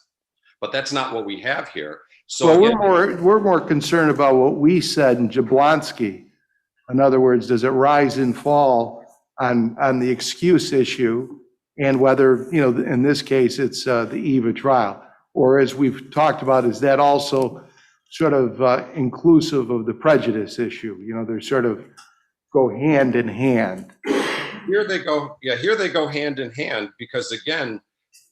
But that's not what we have here. So well, we're more concerned about what we said in Jablonski. In other words, does it rise and fall on the excuse issue and whether, in this case, it's the eve of trial? Or as we've talked about, is that also sort of inclusive of the prejudice issue? They sort of go hand in hand. Here they go. Yeah, here they go hand in hand because, again,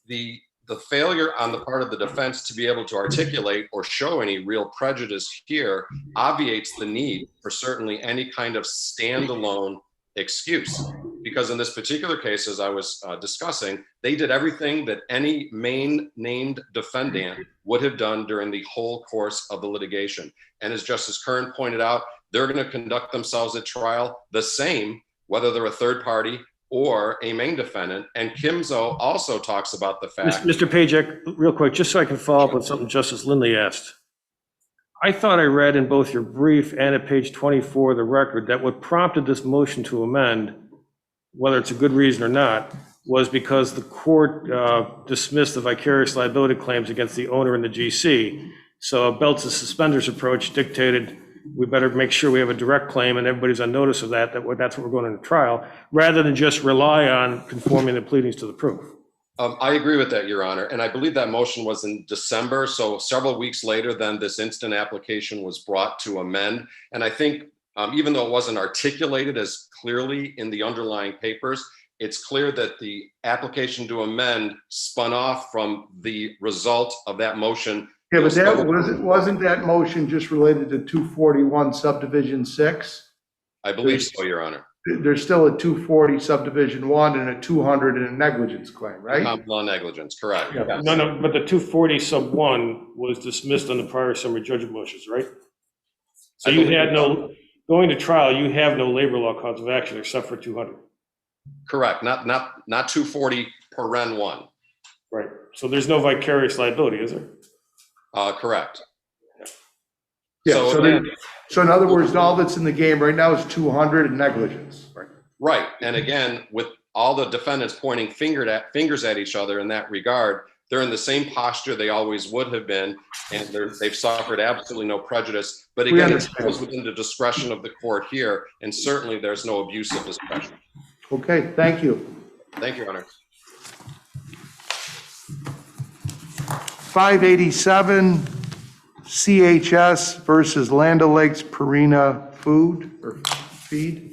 the failure on the part of the defense to be able to articulate or show any real prejudice here obviates the need for certainly any kind of standalone excuse. because in this particular case, as I was discussing, they did everything that any main named defendant would have done during the whole course of the litigation. And as Justice Kern pointed out, they're going to conduct themselves at trial the same, whether they're a third party or a main defendant. And Kimzo also talks about the fact. Mr. Pajak, real quick, just so I can follow up with something Justice Lindley asked. I thought I read in both your brief and at page 24 of the record that what prompted this motion to amend, whether it's a good reason or not, was because the court dismissed the vicarious liability claims against the owner and the GC. So a belts and suspenders approach dictated we better make sure we have a direct claim and everybody's on notice of that that's what we're going into trial, rather than just rely on conforming the pleadings to the proof. I agree with that, Your Honor. And I believe that motion was in December. So several weeks later, then this instant application was brought to amend. And I think even though it wasn't articulated as clearly in the underlying papers, it's clear that the application to amend spun off from the result of that motion. Yeah, but wasn't that motion just related to 241 subdivision 6? I believe so, Your Honor. There's still a 240 subdivision 1 and a 200 and a negligence claim, right? Common law negligence, correct. Yeah. Yes. No, but the 240 sub 1 was dismissed on the prior summary judgment motions, right? So you had going to trial, you have no labor law cause of action except for 200. Correct, not 240 per Ren 1. Right, so there's no vicarious liability, is there? Correct. Yeah, so in other words, all that's in the game right now is 200 and negligence. Right, and again, with all the defendants pointing fingers at each other in that regard, they're in the same posture they always would have been, and they've suffered absolutely no prejudice. But again, it goes within the discretion of the court here, and certainly there's no abuse of discretion. Okay, thank you. Thank you, Your Honor. 587 CHS versus Land O'Lakes Purina Food or Feed.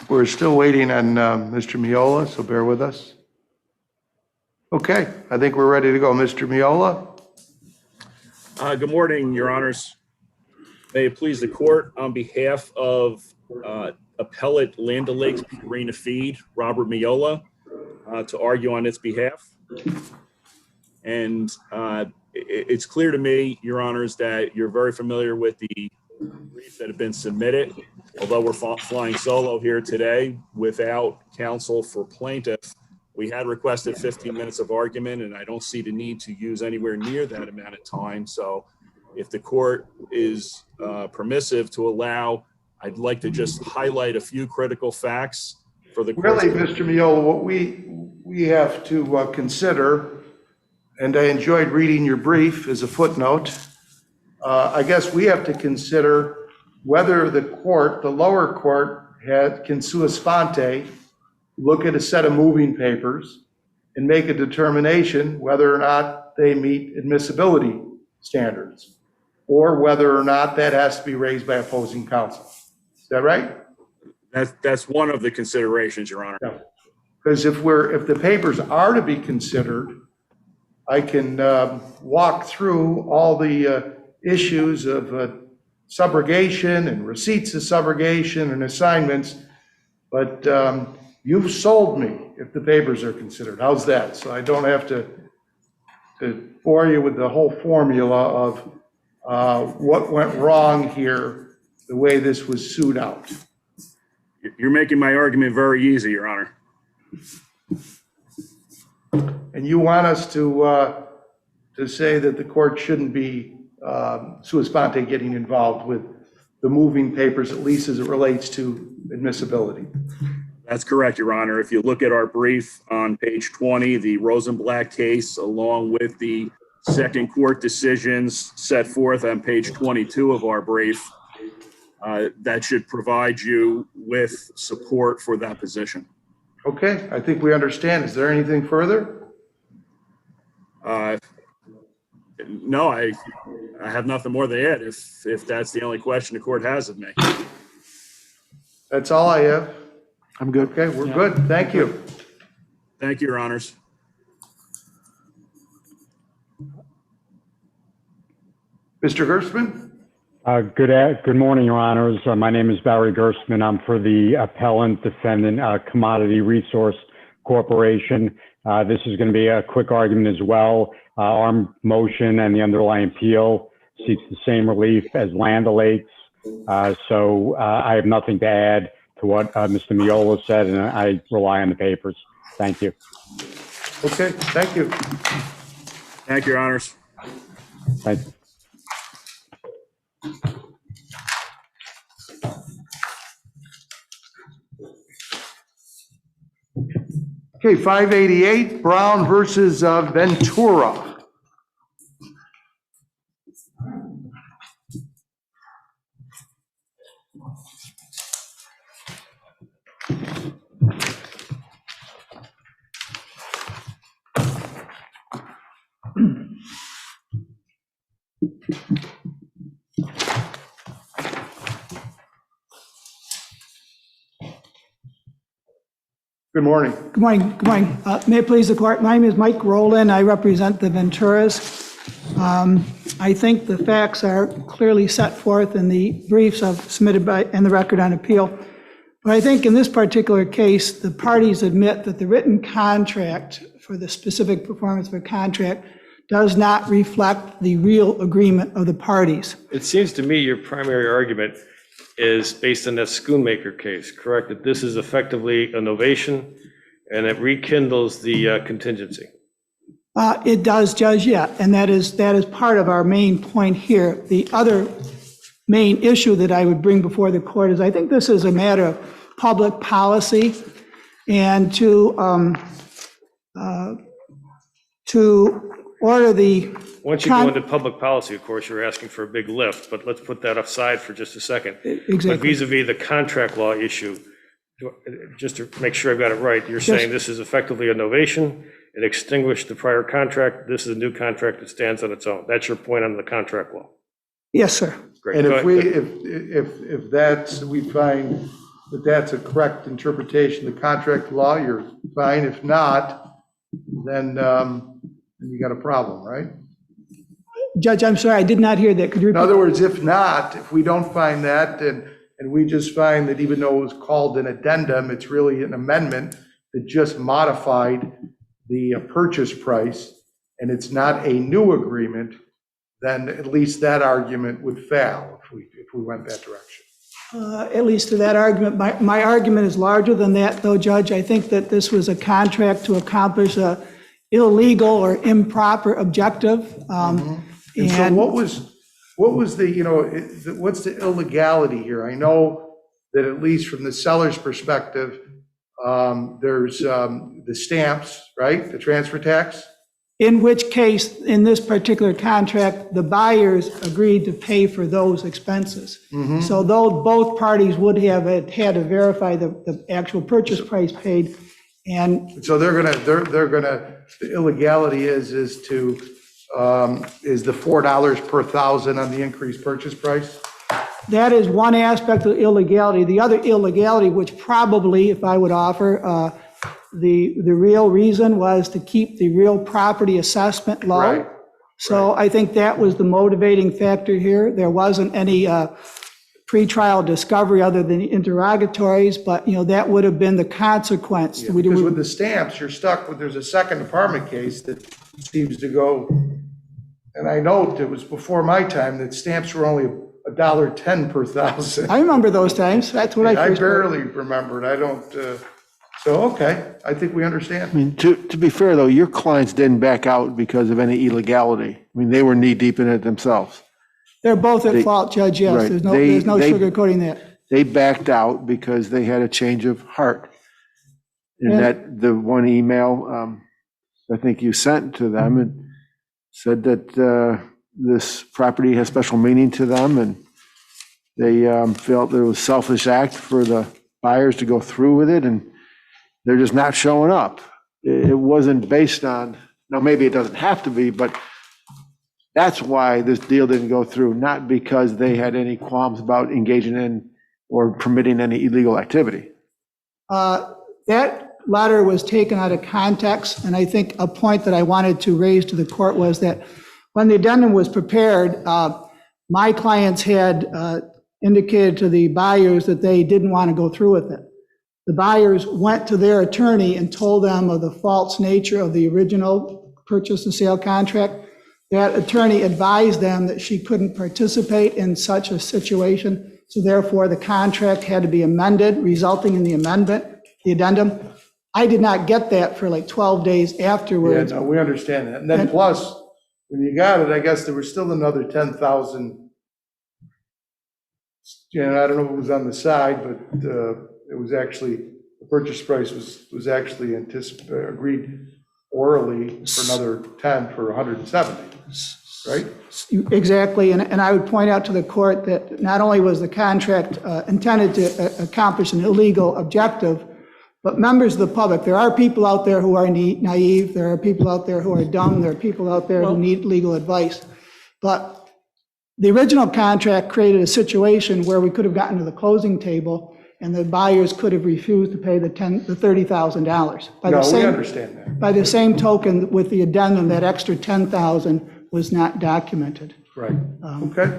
We're still waiting on Mr. Miola, so bear with us. Okay, I think we're ready to go. Mr. Miola? Good morning, Your Honors. May it please the court, on behalf of Appellate Land O'Lakes Purina Feed, Robert Miola, to argue on its behalf. And it's clear to me, Your Honors, that you're very familiar with the briefs that have been submitted. Although we're flying solo here today without counsel for plaintiff, we had requested 15 minutes of argument, and I don't see the need to use anywhere near that amount of time. So if the court is permissive to allow, I'd like to just highlight a few critical facts for the court. Really, Mr. Miola, what we have to consider, and I enjoyed reading your brief as a footnote, I guess we have to consider whether the lower court can sua sponte, look at a set of moving papers and make a determination whether or not they meet admissibility standards, or whether or not that has to be raised by opposing counsel. Is that right? That's one of the considerations, Your Honor. Because if the papers are to be considered, I can walk through all the issues of subrogation and receipts of subrogation and assignments, but you've sold me if the papers are considered. How's that? So I don't have to bore you with the whole formula of what went wrong here, the way this was sued out. You're making my argument very easy, Your Honor. And you want us to say that the court shouldn't be sua sponte getting involved with the moving papers, at least as it relates to admissibility. That's correct, Your Honor. If you look at our brief on page 20, the Rosenblatt case, along with the second court decisions set forth on page 22 of our brief, that should provide you with support for that position. Okay, I think we understand. Is there anything further? No, I have nothing more to add if that's the only question the court has of me. That's all I have. I'm good. Okay, we're good. Thank you. Thank you, Your Honors. Mr. Gerstmann? Good morning, Your Honors. My name is Barry Gerstmann. I'm for the appellant defendant, Commodity Resource Corporation. This is going to be a quick argument as well. Our motion and the underlying appeal seeks the same relief as Land O'Lakes. So I have nothing to add to what Mr. Miola said, and I rely on the papers. Thank you. Okay, thank you. Thank you, Your Honors. Thank you. Okay, 588, Brown versus Ventura. Good morning. Good morning. Good morning. May it please the court, my name is Mike Rowland. I represent the Venturas. I think the facts are clearly set forth in the briefs submitted by and the record on appeal. But I think in this particular case, the parties admit that the written contract for the specific performance of a contract does not reflect the real agreement of the parties. It seems to me your primary argument is based on that Schoonmaker case, correct? That this is effectively a novation and it rekindles the contingency. It does, Judge, yeah, and that is part of our main point here. The other main issue that I would bring before the court is I think this is a matter of public policy, and to order the Once you go into public policy, of course, you're asking for a big lift, but let's put that aside for just a second. Exactly. But vis-a-vis the contract law issue, just to make sure I've got it right, you're saying this is effectively a novation, it extinguished the prior contract, this is a new contract that stands on its own. That's your point on the contract law? Yes, sir. Great. And Go if that's, we find that that's a correct interpretation of the contract law, you're fine. If not, then you got a problem, right? Judge, I'm sorry, I did not hear that. Could you repeat? In other words, if not, if we don't find that, and we just find that even though it was called an addendum, it's really an amendment that just modified the purchase price, and it's not a new agreement, then at least that argument would fail if we went that direction. At least to that argument. My argument is larger than that, though, Judge. I think that this was a contract to accomplish a illegal or improper objective. And so what was the, what's the illegality here? I know that at least from the seller's perspective, there's the stamps, right? The transfer tax? In which case, in this particular contract, the buyers agreed to pay for those expenses. So though both parties would have had to verify the actual purchase price paid, and so they're gonna, the illegality is the $4 per thousand on the increased purchase price? that is one aspect of illegality. The other illegality, which probably, if I would offer, the real reason was to keep the real property assessment low. Right. So I think that was the motivating factor here. There wasn't any pretrial discovery other than the interrogatories, but that would have been the consequence. Yeah, because with the stamps, you're stuck with, there's a second department case that seems to go, and I know it was before my time that stamps were only $1.10 per thousand. I remember those times. That's what I first barely remembered. I don't, so, okay, I think we understand. I mean, to be fair, though, your clients didn't back out because of any illegality. I mean, they were knee-deep in it themselves. They're both at fault, Judge, yes. Right. There's no They sugarcoating that. They backed out because they had a change of heart. And that the one email I think you sent to them, and said that this property has special meaning to them, and They felt it was a selfish act for the buyers to go through with it, and they're just not showing up. It wasn't based on, now maybe it doesn't have to be, but that's why this deal didn't go through, not because they had any qualms about engaging in or permitting any illegal activity. That letter was taken out of context, and I think a point that I wanted to raise to the court was that when the addendum was prepared, my clients had indicated to the buyers that they didn't want to go through with it. The buyers went to their attorney and told them of the false nature of the original purchase and sale contract. That attorney advised them that she couldn't participate in such a situation, so therefore the contract had to be amended, resulting in the amendment, the addendum. I did not get that for like 12 days afterwards. Yeah, no, we understand that. And then plus, when you got it, I guess there was still another 10,000. And I don't know if it was on the side, but it was actually, the purchase price was actually agreed orally for another 10 for 170, right? Exactly, and I would point out to the court that not only was the contract intended to accomplish an illegal objective, but members of the public, there are people out there who are naive, there are people out there who are dumb, there are people out there who need legal advice. But the original contract created a situation where we could have gotten to the closing table and the buyers could have refused to pay the $30,000. No, we understand that. By the same token, with the addendum, that extra $10,000 was not documented. Right, okay.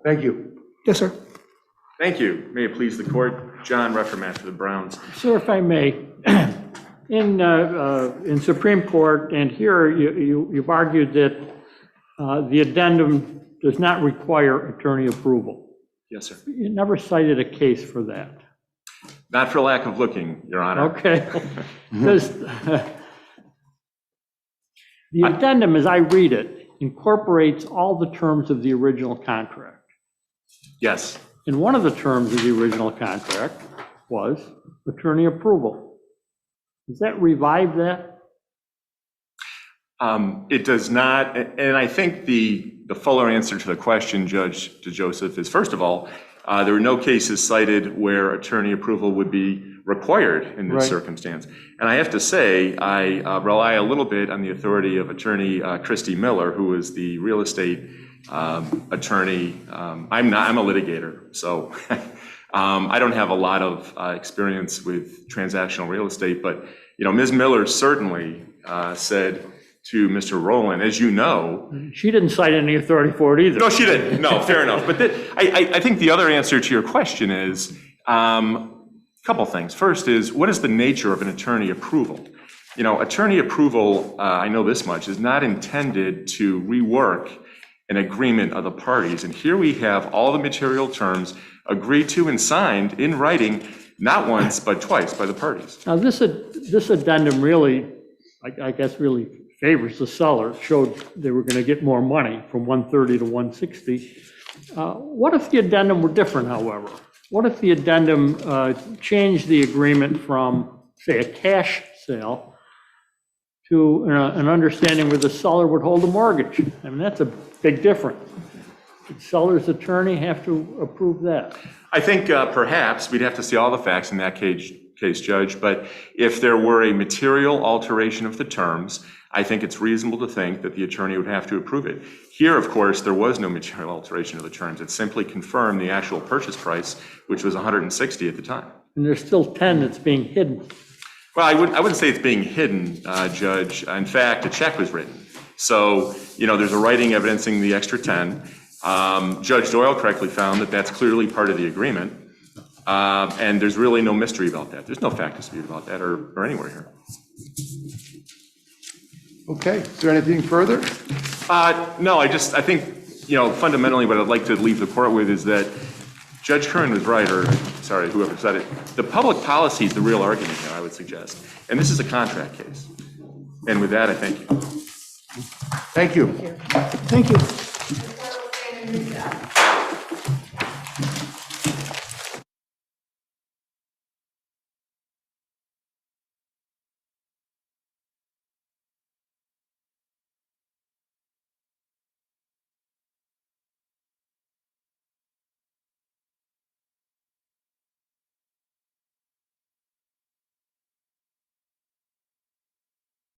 Thank you. Yes, sir. Thank you. May it please the court. John Refferman for the Browns. Sir, if I may, in Supreme Court, and here you've argued that the addendum does not require attorney approval. Yes, sir. You never cited a case for that. Not for lack of looking, Your Honor. Okay. Because the addendum, as I read it, incorporates all the terms of the original contract. Yes. And one of the terms of the original contract was attorney approval. Does that revive that? It does not, and I think the fuller answer to the question, Judge DeJoseph, is first of all, there were no cases cited where attorney approval would be required in this circumstance. And I have to say, I rely a little bit on the authority of attorney Christy Miller, who is the real estate attorney. I'm a litigator, so I don't have a lot of experience with transactional real estate, but Ms. Miller certainly said to Mr. Rowland, as you know. She didn't cite any authority for it either. No, she didn't. No, fair enough. But I think the other answer to your question is a couple things. First is, what is the nature of an attorney approval? Attorney approval, I know this much, is not intended to rework an agreement of the parties. And here we have all the material terms agreed to and signed in writing, not once, but twice by the parties. Now, this addendum really, I guess, really favors the seller, showed they were going to get more money from 130 to 160. What if the addendum were different, however? What if the addendum changed the agreement from, say, a cash sale to an understanding where the seller would hold a mortgage? I mean, that's a big difference. Did seller's attorney have to approve that? I think perhaps we'd have to see all the facts in that case, Judge, but if there were a material alteration of the terms, I think it's reasonable to think that the attorney would have to approve it. Here, of course, there was no material alteration of the terms. It simply confirmed the actual purchase price, which was $160 at the time. And there's still 10 that's being hidden. Well, I wouldn't say it's being hidden, Judge. In fact, a check was written. So, there's a writing evidencing the extra 10. Judge Doyle correctly found that that's clearly part of the agreement. And there's really no mystery about that. There's no fact dispute about that or anywhere here. Okay, is there anything further? No, I think, fundamentally what I'd like to leave the court with is that Judge Curran was right, or sorry, whoever said it. The public policy is the real argument here, I would suggest. And this is a contract case. And with that, I thank you. Thank you. Thank you.